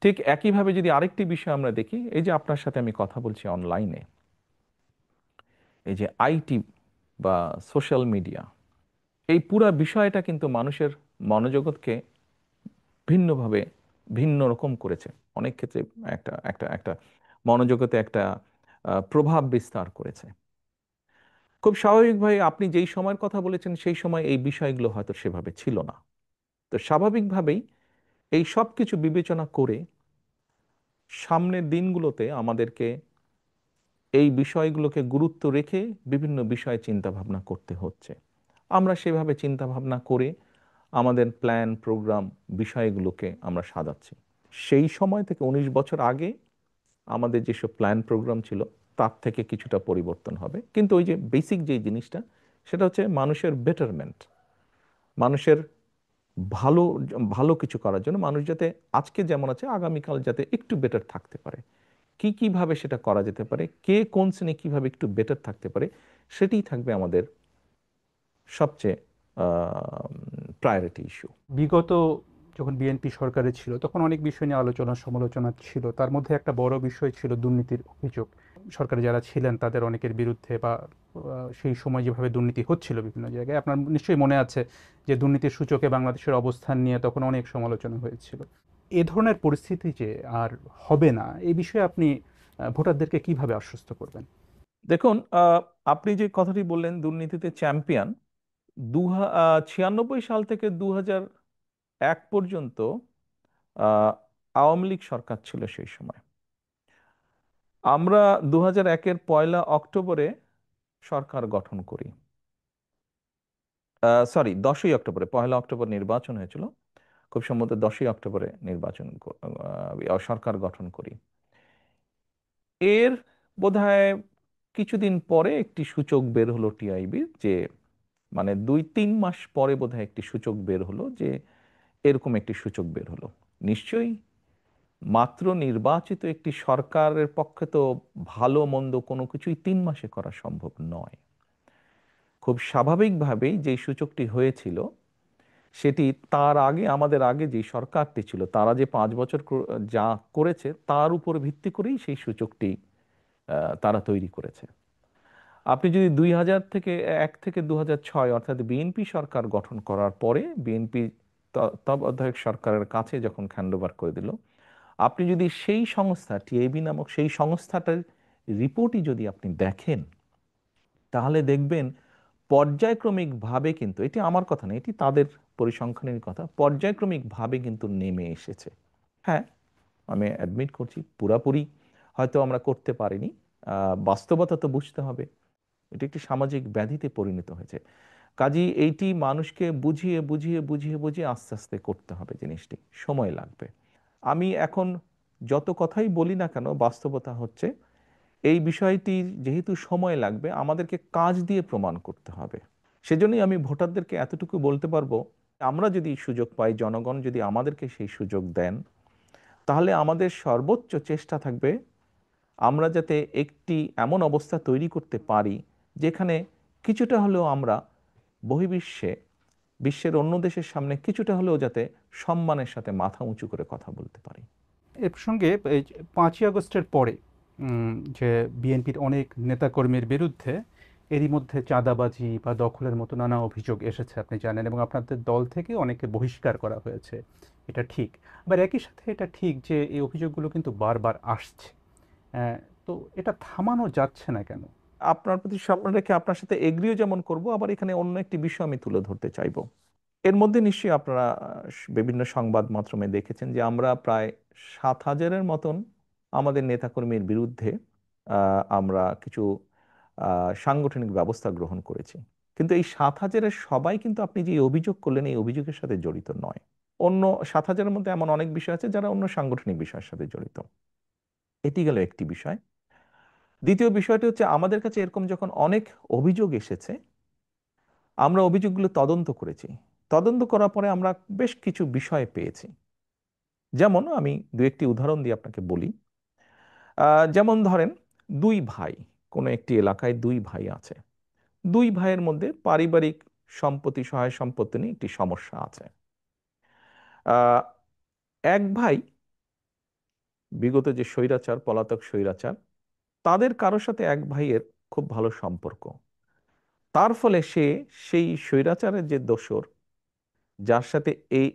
ঠিক একইভাবে যদি আরেকটি বিষয় আমরা দেখি, এই যে আপনার সাথে আমি কথা বলছি অনলাইনে, এই যে আইটি বা সোশ্যাল মিডিয়া, এই পুরা বিষয়টা কিন্তু মানুষের মনোজগৎকে ভিন্নভাবে ভিন্ন রকম করেছে। অনেক ক্ষেত্রে একটা একটা একটা মনোজগতে একটা প্রভাব বিস্তার করেছে। খুব স্বাভাবিকভাবে আপনি যেই সময়ের কথা বলেছেন সেই সময় এই বিষয়গুলো হয়তো সেভাবে ছিল না। তো স্বাভাবিকভাবেই এই সব কিছু বিবেচনা করে সামনের দিনগুলোতে আমাদেরকে এই বিষয়গুলোকে গুরুত্ব রেখে বিভিন্ন বিষয়ে চিন্তা ভাবনা করতে হচ্ছে। আমরা সেভাবে চিন্তা ভাবনা করে আমাদের প্ল্যান প্রোগ্রাম বিষয়গুলোকে আমরা সাজাচ্ছি। সেই সময় থেকে 19 বছর আগে আমাদের যেসব প্ল্যান প্রোগ্রাম ছিল তার থেকে কিছুটা পরিবর্তন হবে, কিন্তু ওই যে বেসিক যে জিনিসটা, সেটা হচ্ছে মানুষের বেটারমেন্ট, মানুষের ভালো ভালো কিছু করার জন্য, মানুষ যাতে আজকে যেমন আছে আগামীকাল যাতে একটু বেটার থাকতে পারে। কিভাবে সেটা করা যেতে পারে, কে কোন শ্রেণী কিভাবে একটু বেটার থাকতে পারে, সেটাই থাকবে আমাদের সবচেয়ে প্রায়োরিটি ইস্যু। বিগত যখন বিএনপি সরকারে ছিল তখন অনেক বিষয় নিয়ে আলোচনা সমালোচনা ছিল, তার মধ্যে একটা বড় বিষয় ছিল দুর্নীতির অভিযোগ। সরকারে যারা ছিলেন তাদের অনেকের বিরুদ্ধে বা সেই সময় যেভাবে দুর্নীতি হচ্ছিল বিভিন্ন জায়গায়, আপনার নিশ্চয়ই মনে আছে যে দুর্নীতির সূচকে বাংলাদেশের অবস্থান নিয়ে তখন অনেক সমালোচনা হয়েছিল। এ ধরনের পরিস্থিতি যে আর হবে না, এই বিষয়ে আপনি ভোটারদেরকে কিভাবে আশ্বস্ত করবেন? দেখুন, আপনি যে কথাটি বললেন দুর্নীতিতে চ্যাম্পিয়ন, 96 সাল থেকে 2001 পর্যন্ত আওয়ামী লীগ সরকার ছিল সেই সময়। আমরা 2001-এর 1 অক্টোবরে সরকার গঠন করি। সরি, 10ই অক্টোবরে, 1 অক্টোবর নির্বাচন হয়েছিল, খুব সম্ভবত 10ই অক্টোবরে সরকার গঠন করি। এর বোধহয় কিছুদিন পরে একটি সূচক বের হলো টিআইবির, যে মানে 2-3 মাস পরে বোধহয় একটি সূচক বের হলো, যে এরকম একটি সূচক বের হলো। নিশ্চয়ই মাত্র নির্বাচিত একটি সরকারের পক্ষে তো ভালো মন্দ কোনো কিছুই 3 মাসে করা সম্ভব নয়। খুব স্বাভাবিকভাবেই যে সূচকটি হয়েছিল সেটি তার আগে, আমাদের আগে যে সরকারটি ছিল তারা যে 5 বছর যা করেছে তার উপর ভিত্তি করেই সেই সূচকটি তারা তৈরি করেছে। আপনি যদি 2001 থেকে 2006 অর্থাৎ বিএনপি সরকার গঠন করার পরে বিএনপি তত্ত্বাবধায়ক সরকারের কাছে যখন হ্যান্ডওভার করে দিল, আপনি যদি সেই সংস্থা টিআইবি নামক সেই সংস্থাটার রিপোর্টই যদি আপনি দেখেন, তাহলে দেখবেন পর্যায়ক্রমিকভাবে, কিন্তু এটি আমার কথা না, এটি তাদের পরিসংখ্যানের কথা, পর্যায়ক্রমিকভাবে কিন্তু নেমে এসেছে। হ্যাঁ, আমি অ্যাডমিট করছি পুরাপুরি হয়তো আমরা করতে পারিনি, বাস্তবতা তো বুঝতে হবে। এটি একটি সামাজিক ব্যাধিতে পরিণত হয়েছে। কাজেই এইটি মানুষকে বুঝিয়ে বুঝিয়ে বুঝিয়ে বুঝিয়ে আস্তে আস্তে করতে হবে, জিনিসটি সময় লাগবে। আমি এখন যত কথাই বলি না কেন, বাস্তবতা হচ্ছে এই বিষয়টি যেহেতু সময় লাগবে, আমাদেরকে কাজ দিয়ে প্রমাণ করতে হবে। সেজন্যই আমি ভোটারদেরকে এতটুকু বলতে পারবো, আমরা যদি সুযোগ পাই, জনগণ যদি আমাদেরকে সেই সুযোগ দেন, তাহলে আমাদের সর্বোচ্চ চেষ্টা থাকবে আমরা যাতে একটি এমন অবস্থা তৈরি করতে পারি যেখানে কিছুটা হলেও আমরা বহির্বিশ্বে, বিশ্বের অন্য দেশের সামনে কিছুটা হলেও যাতে সম্মানের সাথে মাথা উঁচু করে কথা বলতে পারি। এ প্রসঙ্গে এই যে 5ই আগস্টের পরে যে বিএনপির অনেক নেতাকর্মীর বিরুদ্ধে এরই মধ্যে চাঁদাবাজি বা দখলের মতো নানা অভিযোগ এসেছে আপনি জানেন, এবং আপনাদের দল থেকে অনেকে বহিষ্কার করা হয়েছে। এটা ঠিক, আবার একই সাথে এটা ঠিক যে এই অভিযোগগুলো কিন্তু বারবার আসছে। আহ, তো এটা থামানো যাচ্ছে না কেন? আপনার প্রতি সম্মান রেখে আপনার সাথে এগ্রিও যেমন করব, আবার এখানে অন্য একটি বিষয় আমি তুলে ধরতে চাইবো। এর মধ্যে নিশ্চয়ই আপনারা বিভিন্ন সংবাদ মাধ্যমে দেখেছেন যে আমরা প্রায় 7,000-এর মতন আমাদের নেতাকর্মীর বিরুদ্ধে আমরা কিছু সাংগঠনিক ব্যবস্থা গ্রহণ করেছি। কিন্তু এই 7,000-এর সবাই কিন্তু আপনি যে অভিযোগ করলেন এই অভিযোগের সাথে জড়িত নয়। অন্য 7,000-এর মধ্যে এমন অনেক বিষয় আছে যারা অন্য সাংগঠনিক বিষয়ের সাথে জড়িত। এটি গেল একটি বিষয়। দ্বিতীয় বিষয়টি হচ্ছে, আমাদের কাছে এরকম যখন অনেক অভিযোগ এসেছে, আমরা অভিযোগগুলো তদন্ত করেছি। তদন্ত করার পরে আমরা বেশ কিছু বিষয় পেয়েছি। যেমন আমি দু একটি উদাহরণ দিয়ে আপনাকে বলি। যেমন ধরেন, দুই ভাই, কোনো একটি এলাকায় দুই ভাই আছে। দুই ভাইয়ের মধ্যে পারিবারিক সম্পত্তি, সহায় সম্পত্তি নিয়ে একটি সমস্যা আছে। আহ, এক ভাই বিগত যে স্বৈরাচার, পলাতক স্বৈরাচার, তাদের কারোর সাথে এক ভাইয়ের খুব ভালো সম্পর্ক। তার ফলে সে সেই স্বৈরাচারের যে দোসর, যার সাথে এই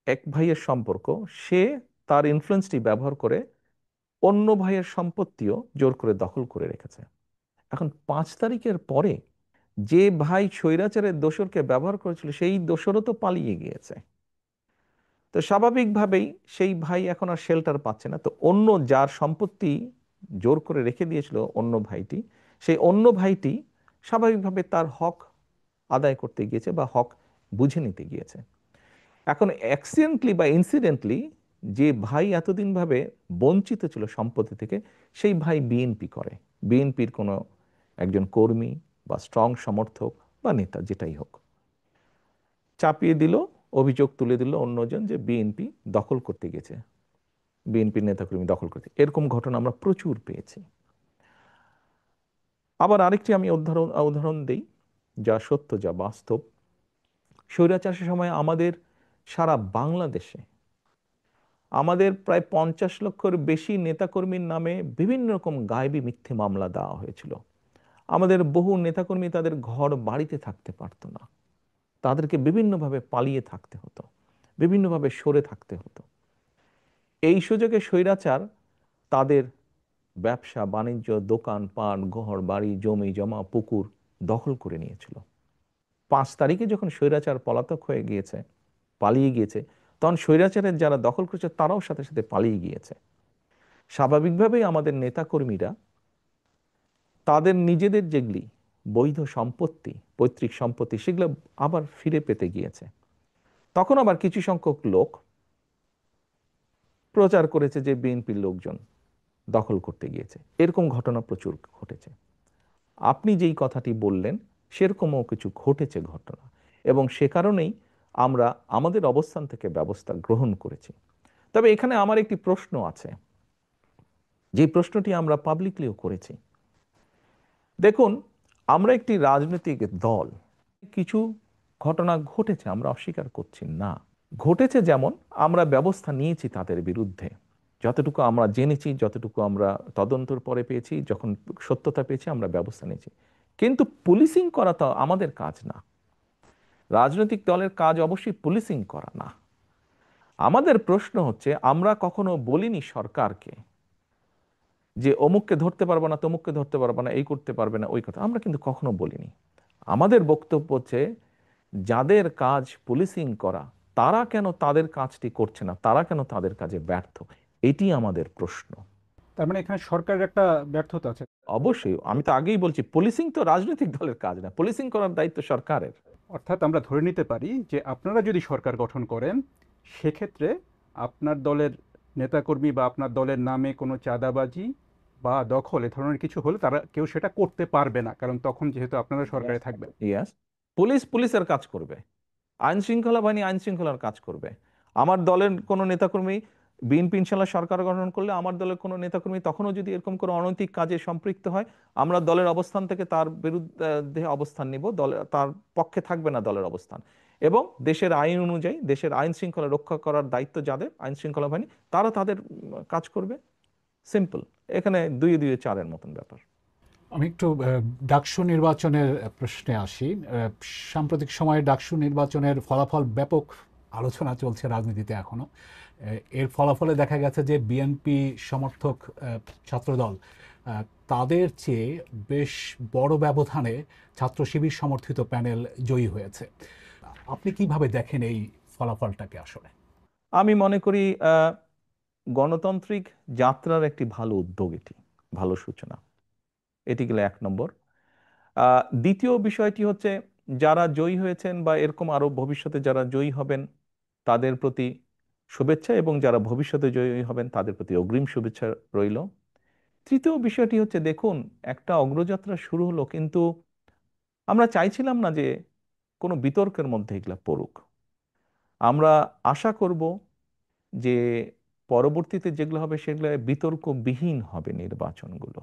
এক ভাইয়ের সম্পর্ক, সে তার ইনফ্লুয়েন্সটি ব্যবহার করে অন্য ভাইয়ের সম্পত্তিও জোর করে দখল করে রেখেছে। এখন 5 তারিখের পরে যে ভাই স্বৈরাচারের দোসরকে ব্যবহার করেছিল সেই দোসরও তো পালিয়ে গিয়েছে। তো স্বাভাবিকভাবেই সেই ভাই এখন আর শেল্টার পাচ্ছে না। তো অন্য যার সম্পত্তি জোর করে রেখে দিয়েছিল অন্য ভাইটি, সেই অন্য ভাইটি স্বাভাবিকভাবে তার হক আদায় করতে গিয়েছে বা হক বুঝে নিতে গিয়েছে। এখন অ্যাক্সিডেন্টলি বা ইনসিডেন্টলি যে ভাই এতদিন ভাবে বঞ্চিত ছিল সম্পত্তি থেকে, সেই ভাই বিএনপি করে, বিএনপির কোনো একজন কর্মী বা স্ট্রং সমর্থক বা নেতা যেটাই হোক, চাপিয়ে দিল, অভিযোগ তুলে দিল অন্যজন যে বিএনপি দখল করতে গেছে, বিএনপির নেতাকর্মী দখল করতে। এরকম ঘটনা আমরা প্রচুর পেয়েছি। আবার আরেকটি আমি উদাহরণ দেই, যা সত্য, যা বাস্তব। স্বৈরাচারের সময় আমাদের সারা বাংলাদেশে আমাদের প্রায় 50 লক্ষের বেশি নেতাকর্মীর নামে বিভিন্ন রকম গায়েবী মিথ্যে মামলা দেওয়া হয়েছিল। আমাদের বহু নেতাকর্মী তাদের ঘর বাড়িতে থাকতে পারতো না, তাদেরকে বিভিন্নভাবে পালিয়ে থাকতে হতো, বিভিন্নভাবে সরে থাকতে হতো। এই সুযোগে স্বৈরাচার তাদের ব্যবসা বাণিজ্য, দোকান পাট, ঘর বাড়ি, জমি জমা, পুকুর দখল করে নিয়েছিল। 5 তারিখে যখন স্বৈরাচার পলাতক হয়ে গিয়েছে, পালিয়ে গিয়েছে, তখন স্বৈরাচারের যারা দখল করেছে তারাও সাথে সাথে পালিয়ে গিয়েছে। স্বাভাবিকভাবেই আমাদের নেতাকর্মীরা তাদের নিজেদের যেগুলি বৈধ সম্পত্তি, পৈতৃক সম্পত্তি, সেগুলো আবার ফিরে পেতে গিয়েছে। তখন আবার কিছু সংখ্যক লোক প্রচার করেছে যে বিএনপির লোকজন দখল করতে গিয়েছে। এরকম ঘটনা প্রচুর ঘটেছে। আপনি যেই কথাটি বললেন সেরকমও কিছু ঘটেছে ঘটনা, এবং সে কারণেই আমরা আমাদের অবস্থান থেকে ব্যবস্থা গ্রহণ করেছি। তবে এখানে আমার একটি প্রশ্ন আছে, যে প্রশ্নটি আমরা পাবলিকলিও করেছি। দেখুন, আমরা একটি রাজনৈতিক দল, কিছু ঘটনা ঘটেছে, আমরা অস্বীকার করছি না, ঘটেছে। যেমন আমরা ব্যবস্থা নিয়েছি তাদের বিরুদ্ধে, যতটুকু আমরা জেনেছি, যতটুকু আমরা তদন্তর পরে পেয়েছি, যখন সত্যতা পেয়েছি আমরা ব্যবস্থা নিয়েছি। কিন্তু পুলিশিং করা তো আমাদের কাজ না। রাজনৈতিক দলের কাজ অবশ্যই পুলিশিং করা না। আমাদের প্রশ্ন হচ্ছে, আমরা কখনো বলিনি সরকারকে যে অমুককে ধরতে পারবে না, তমুককে ধরতে পারবে না, এই করতে পারবে না, ওই কথা আমরা কিন্তু কখনো বলিনি। আমাদের বক্তব্য হচ্ছে, যাদের কাজ পুলিশিং করা, তারা কেন তাদের কাজটি করছে না, তারা কেন তাদের কাজে ব্যর্থ, এটি আমাদের প্রশ্ন। তার মানে এখানে সরকারের একটা ব্যর্থতা আছে। অবশ্যই, আমি তো আগেই বলছি, পুলিশিং তো রাজনৈতিক দলের কাজ না, পুলিশিং করার দায়িত্ব সরকারের। অর্থাৎ আমরা ধরে নিতে পারি যে আপনারা যদি সরকার গঠন করেন, সেক্ষেত্রে আপনার দলের নেতাকর্মী বা আপনার দলের নামে কোনো চাঁদাবাজি বা দখল এ ধরনের কিছু হলে তারা কেউ সেটা করতে পারবে না, কারণ তখন যেহেতু আপনারা সরকারে থাকবেন। ইয়াস, পুলিশ পুলিশের কাজ করবে, আইন শৃঙ্খলা বাহিনী আইন শৃঙ্খলার কাজ করবে। আমার দলের কোনো নেতাকর্মী বিএনপি ইনশাল্লাহ সরকার গঠন করলে আমার দলের কোনো নেতাকর্মী তখনও যদি এরকম কোনো অনৈতিক কাজে সম্পৃক্ত হয়, আমরা দলের অবস্থান থেকে তার বিরুদ্ধে অবস্থান নিব, দলের তার পক্ষে থাকবে না দলের অবস্থান। এবং দেশের আইন অনুযায়ী দেশের আইন শৃঙ্খলা রক্ষা করার দায়িত্ব যাদের, আইন শৃঙ্খলা বাহিনী, তারা তাদের কাজ করবে। সিম্পল। এখানে দুই দুই চারের মতন ব্যাপার। আমি একটু ডাকসু নির্বাচনের প্রশ্নে আসি। সাম্প্রতিক সময়ে ডাকসু নির্বাচনের ফলাফল ব্যাপক আলোচনা চলছে রাজনীতিতে এখনো। এর ফলাফলে দেখা গেছে যে বিএনপি সমর্থক ছাত্রদল তাদের চেয়ে বেশ বড় ব্যবধানে ছাত্র শিবির সমর্থিত প্যানেল জয়ী হয়েছে। আপনি কিভাবে দেখেন এই ফলাফলটাকে আসলে? আমি মনে করি গণতান্ত্রিক যাত্রার একটি ভালো উদ্যোগ, এটি ভালো সূচনা। এটি গেলে এক নম্বর। দ্বিতীয় বিষয়টি হচ্ছে, যারা জয়ী হয়েছেন বা এরকম আরো ভবিষ্যতে যারা জয়ী হবেন তাদের প্রতি শুভেচ্ছা, এবং যারা ভবিষ্যতে জয়ী হবেন তাদের প্রতি অগ্রিম শুভেচ্ছা রইল। তৃতীয় বিষয়টি হচ্ছে, দেখুন, একটা অগ্রযাত্রা শুরু হলো, কিন্তু আমরা চাইছিলাম না যে কোনো বিতর্কের মধ্যে এগুলা পড়ুক। আমরা আশা করব যে পরবর্তীতে যেগুলো হবে সেগুলো বিতর্কবিহীন হবে নির্বাচনগুলো।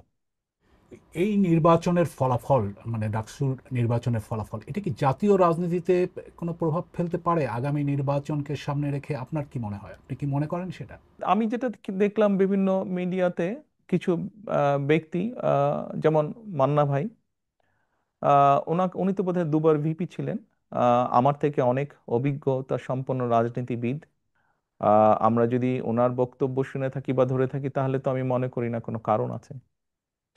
এই নির্বাচনের ফলাফল, মানে ডাকসুর নির্বাচনের ফলাফল, এটা কি জাতীয় রাজনীতিতে কোনো প্রভাব ফেলতে পারে আগামী নির্বাচনকে সামনে রেখে? আপনার কি মনে হয়, আপনি কি মনে করেন সেটা? আমি যেটা দেখলাম বিভিন্ন মিডিয়াতে, কিছু ব্যক্তি, যেমন মান্না ভাই, উনি তো বোধহয় দুবার ভিপি ছিলেন, আমার থেকে অনেক অভিজ্ঞতা সম্পন্ন রাজনীতিবিদ। আমরা যদি ওনার বক্তব্য শুনে থাকি বা ধরে থাকি, তাহলে তো আমি মনে করি না কোনো কারণ আছে।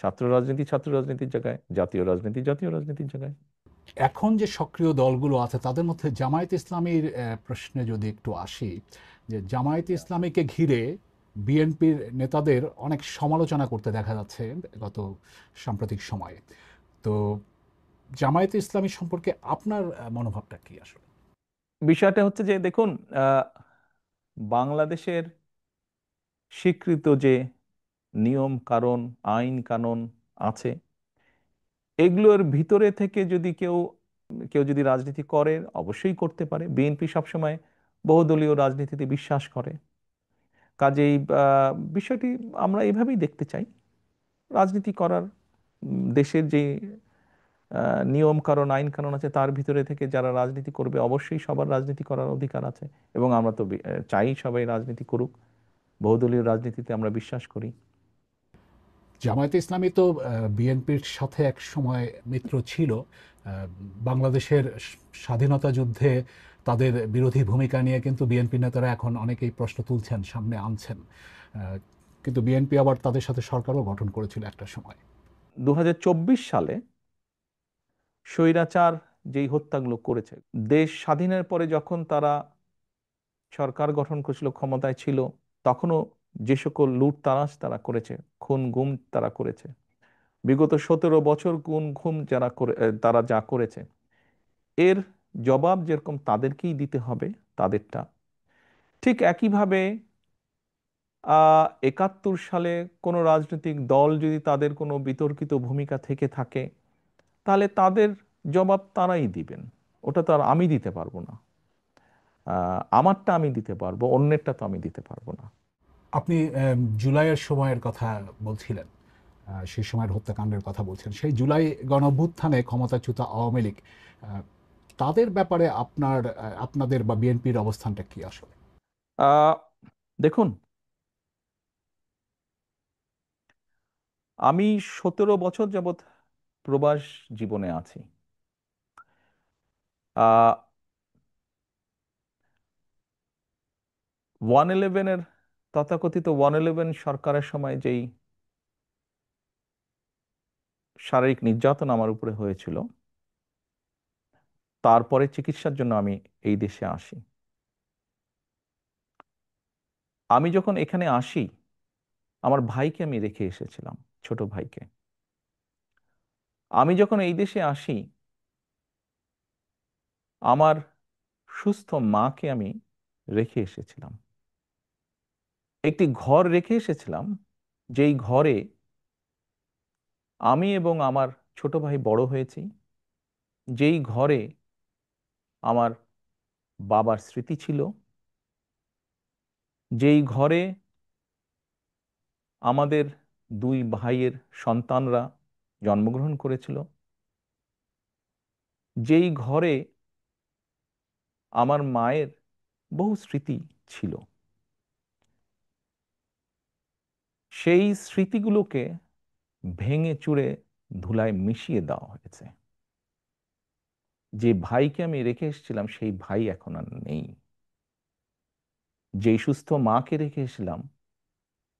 ছাত্র রাজনীতি ছাত্র রাজনীতির জায়গায়, জাতীয় রাজনীতি জাতীয় রাজনীতির জায়গায়। এখন যে সক্রিয় দলগুলো আছে তাদের মধ্যে জামায়াত ইসলামীর প্রশ্নে যদি একটু আসি, যে জামায়াত ইসলামীকে ঘিরে বিএনপির নেতাদের অনেক সমালোচনা করতে দেখা যাচ্ছে গত সাম্প্রতিক সময়ে। তো জামায়াত ইসলামী সম্পর্কে আপনার মনোভাবটা কি আসলে? বিষয়টা হচ্ছে যে, দেখুন, আহ, বাংলাদেশের স্বীকৃত যে নিয়ম কানুন, আইন কানুন আছে, এগুলোর ভিতরে থেকে যদি কেউ কেউ যদি রাজনীতি করে, অবশ্যই করতে পারে। বিএনপি সবসময় বহুদলীয় রাজনীতিতে বিশ্বাস করে। কাজেই বিষয়টি আমরা এভাবেই দেখতে চাই। রাজনীতি করার, দেশের যে নিয়ম কানুন, আইন কানুন আছে, তার ভিতরে থেকে যারা রাজনীতি করবে, অবশ্যই সবার রাজনীতি করার অধিকার আছে। এবং আমরা তো চাই সবাই রাজনীতি করুক। বহুদলীয় রাজনীতিতে আমরা বিশ্বাস করি। জামায়াতে ইসলামী তো বিএনপির সাথে এক সময় মিত্র ছিল। বাংলাদেশের স্বাধীনতা যুদ্ধে তাদের বিরোধী ভূমিকা নিয়ে কিন্তু বিএনপি নেতারা এখন অনেকেই প্রশ্ন তুলছেন, সামনে আনছেন। কিন্তু বিএনপি আবার তাদের সাথে সরকারও গঠন করেছিল একটা সময়। 2024 সালে স্বৈরাচার যেই হত্যাগুলো করেছে, দেশ স্বাধীনের পরে যখন তারা সরকার গঠন করেছিল, ক্ষমতায় ছিল, তখনও যে সকল লুটতারাজ তারা করেছে, খুন গুম তারা করেছে, বিগত 17 বছর খুন গুম যারা করে, তারা যা করেছে, এর জবাব যেরকম তাদেরকেই দিতে হবে তাদেরটা, ঠিক একইভাবে 71 সালে কোনো রাজনৈতিক দল যদি তাদের কোনো বিতর্কিত ভূমিকা থেকে থাকে, তাহলে তাদের জবাব তারাই দিবেন। ওটা তো আর আমি দিতে পারবো না। আমারটা আমি দিতে পারবো, অন্যেরটা তো আমি দিতে পারবো না। আপনি জুলাইয়ের সময়ের কথা বলছিলেন, সেই সময়ের হত্যাকাণ্ডের কথা বলছেন। সেই জুলাই গণঅভ্যুত্থানে ক্ষমতাচ্যুত আওয়ামী লীগ, তাদের ব্যাপারে আপনাদের বা বিএনপির অবস্থানটা কি আসলে? আহ, দেখুন, আমি 17 বছর যাবৎ প্রবাস জীবনে আছি। 111-এর, তথাকথিত 111 সরকারের সময় যেই শারীরিক নির্যাতন আমার উপরে হয়েছিল, তারপরে চিকিৎসার জন্য আমি এই দেশে আসি। আমি যখন এখানে আসি, আমার ভাইকে আমি রেখে এসেছিলাম, ছোট ভাইকে। আমি যখন এই দেশে আসি, আমার সুস্থ মাকে আমি রেখে এসেছিলাম। একটি ঘর রেখে এসেছিলাম, যেই ঘরে আমি এবং আমার ছোট ভাই বড় হয়েছি, যেই ঘরে আমার বাবার স্মৃতি ছিল, যেই ঘরে আমাদের দুই ভাইয়ের সন্তানরা জন্মগ্রহণ করেছিল, যেই ঘরে আমার মায়ের বহু স্মৃতি ছিল, সেই স্মৃতিগুলোকে ভেঙে চুরে ধুলায় মিশিয়ে দেওয়া হয়েছে। যে ভাইকে আমি রেখে এসেছিলাম সেই ভাই এখন আর নেই। যেই সুস্থ মাকে রেখে এসেছিলাম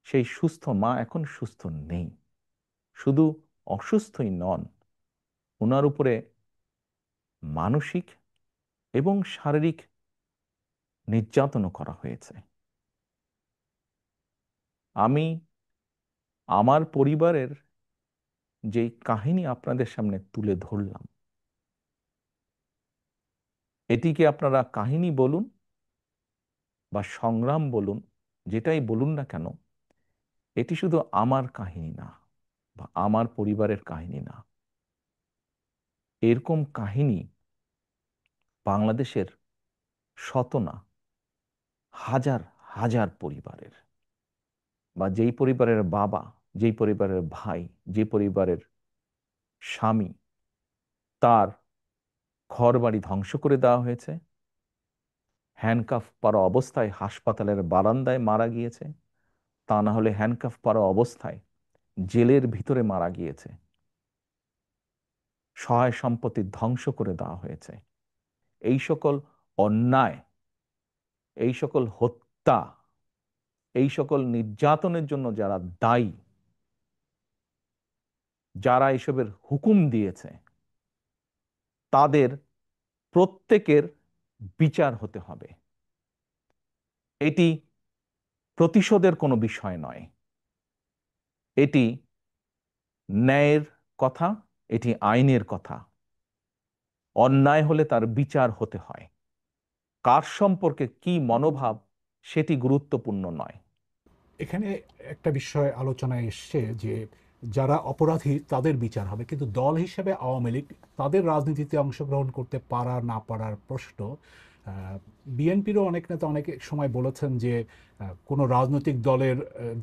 সেই সুস্থ মা এখন সুস্থ নেই। শুধু অসুস্থই নন, ওনার উপরে মানসিক এবং শারীরিক নির্যাতনও করা হয়েছে। আমি আমার পরিবারের যেই কাহিনী আপনাদের সামনে তুলে ধরলাম, এটিকে আপনারা কাহিনী বলুন বা সংগ্রাম বলুন, যেটাই বলুন না কেন, এটি শুধু আমার কাহিনী না বা আমার পরিবারের কাহিনী না। এরকম কাহিনী বাংলাদেশের শত না হাজার হাজার পরিবারের, বা যেই পরিবারের বাবা, যেই পরিবারের ভাই, যে পরিবারের স্বামী, তার ঘরবাড়ি ধ্বংস করে দেওয়া হয়েছে, হ্যান্ডকাফ পরা অবস্থায় হাসপাতালের বারান্দায় মারা গিয়েছে, তা না হলে হ্যান্ডকাফ পরা অবস্থায় জেলের ভিতরে মারা গিয়েছে, সহায় সম্পত্তি ধ্বংস করে দেওয়া হয়েছে। এই সকল অন্যায়, এই সকল হত্যা, এই সকল নির্যাতনের জন্য যারা দায়ী, যারা এসবের হুকুম দিয়েছে, তাদের প্রত্যেকের বিচার হতে হবে। এটি প্রতিশোধের কোনো বিষয় নয়, এটি ন্যায়ের কথা, এটি আইনের কথা। অন্যায় হলে তার বিচার হতে হয়। কার সম্পর্কে কি মনোভাব সেটি গুরুত্বপূর্ণ নয়। এখানে একটা বিষয় আলোচনায় এসছে যে যারা অপরাধী তাদের বিচার হবে, কিন্তু দল হিসেবে আওয়ামী লীগ তাদের রাজনীতিতে অংশগ্রহণ করতে পারা না পারার প্রশ্ন। বিএনপিরও অনেক নেতা অনেক সময় বলেছেন যে কোনো রাজনৈতিক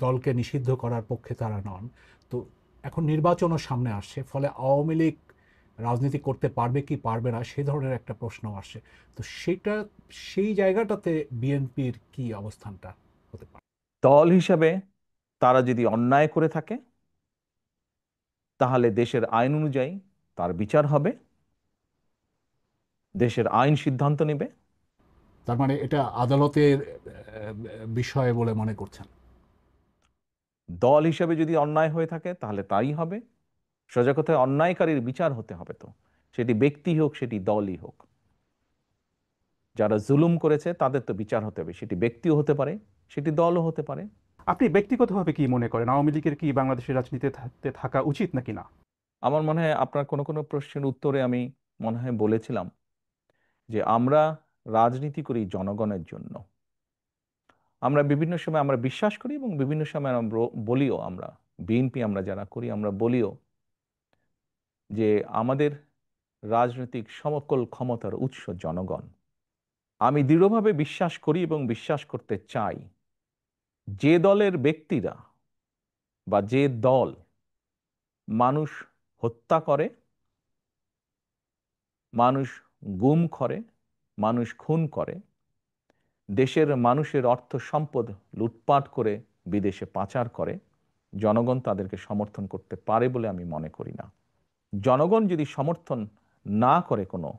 দলকে নিষিদ্ধ করার পক্ষে তারা নন। তো এখন নির্বাচনও সামনে আসছে, ফলে আওয়ামী লীগ রাজনীতি করতে পারবে কি পারবে না সে ধরনের একটা প্রশ্ন আসছে। তো সেই জায়গাটাতে বিএনপির কি অবস্থানটা হতে পারে? দল হিসেবে তারা যদি অন্যায় করে থাকে তাহলে দেশের আইন অনুযায়ী তার বিচার হবে, দেশের আইন সিদ্ধান্ত নেবে। তার মানে এটা আদালতের বিষয় বলে মনে করছেন? দল হিসেবে যদি অন্যায় হয়ে থাকে তাহলে তাই হবে। সোজা কথায় অন্যায়কারীর বিচার হতে হবে, তো সেটি ব্যক্তি হোক সেটি দলই হোক। যারা জুলুম করেছে তাদের তো বিচার হতে হবে, সেটি ব্যক্তিও হতে পারে, সেটি দলও হতে পারে। আপনি ব্যক্তিগতভাবে কি মনে করেন, আওয়ামী লীগের কি বাংলাদেশের রাজনীতিতে থাকা উচিত নাকি না? আমার মনে হয় আপনার কোনো কোনো প্রশ্নের উত্তরে আমি মনে হয় বলেছিলাম যে আমরা রাজনীতি করি জনগণের জন্য। আমরা বিভিন্ন সময় আমরা বিশ্বাস করি এবং বিভিন্ন সময় আমরা বলিও, আমরা বিএনপি আমরা যারা করি আমরা বলিও যে আমাদের রাজনৈতিক সমকল ক্ষমতার উৎস জনগণ। আমি দৃঢ়ভাবে বিশ্বাস করি এবং বিশ্বাস করতে চাই যে দলের ব্যক্তিরা বা যে দল মানুষ হত্যা করে, মানুষ গুম করে, মানুষ খুন করে, দেশের মানুষের অর্থ সম্পদ লুটপাট করে বিদেশে পাচার করে, জনগণ তাদেরকে সমর্থন করতে পারে বলে আমি মনে করি না। জনগণ যদি সমর্থন না করে কোনো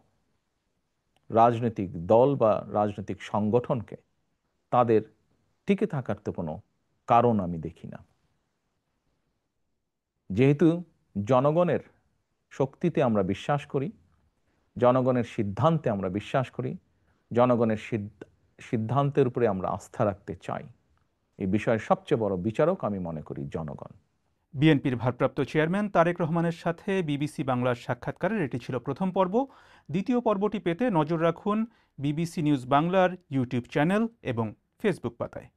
রাজনৈতিক দল বা রাজনৈতিক সংগঠনকে, তাদের টিকে থাকার তো কোনো কারণ আমি দেখি না। যেহেতু জনগণের শক্তিতে আমরা বিশ্বাস করি, জনগণের সিদ্ধান্তে আমরা বিশ্বাস করি, জনগণের সিদ্ধান্তের উপরে আমরা আস্থা রাখতে চাই, এই বিষয়ের সবচেয়ে বড় বিচারক আমি মনে করি জনগণ। বিএনপির ভারপ্রাপ্ত চেয়ারম্যান তারেক রহমানের সাথে বিবিসি বাংলার সাক্ষাৎকারের এটি ছিল প্রথম পর্ব। দ্বিতীয় পর্বটি পেতে নজর রাখুন বিবিসি নিউজ বাংলার ইউটিউব চ্যানেল এবং ফেসবুক পাতায়।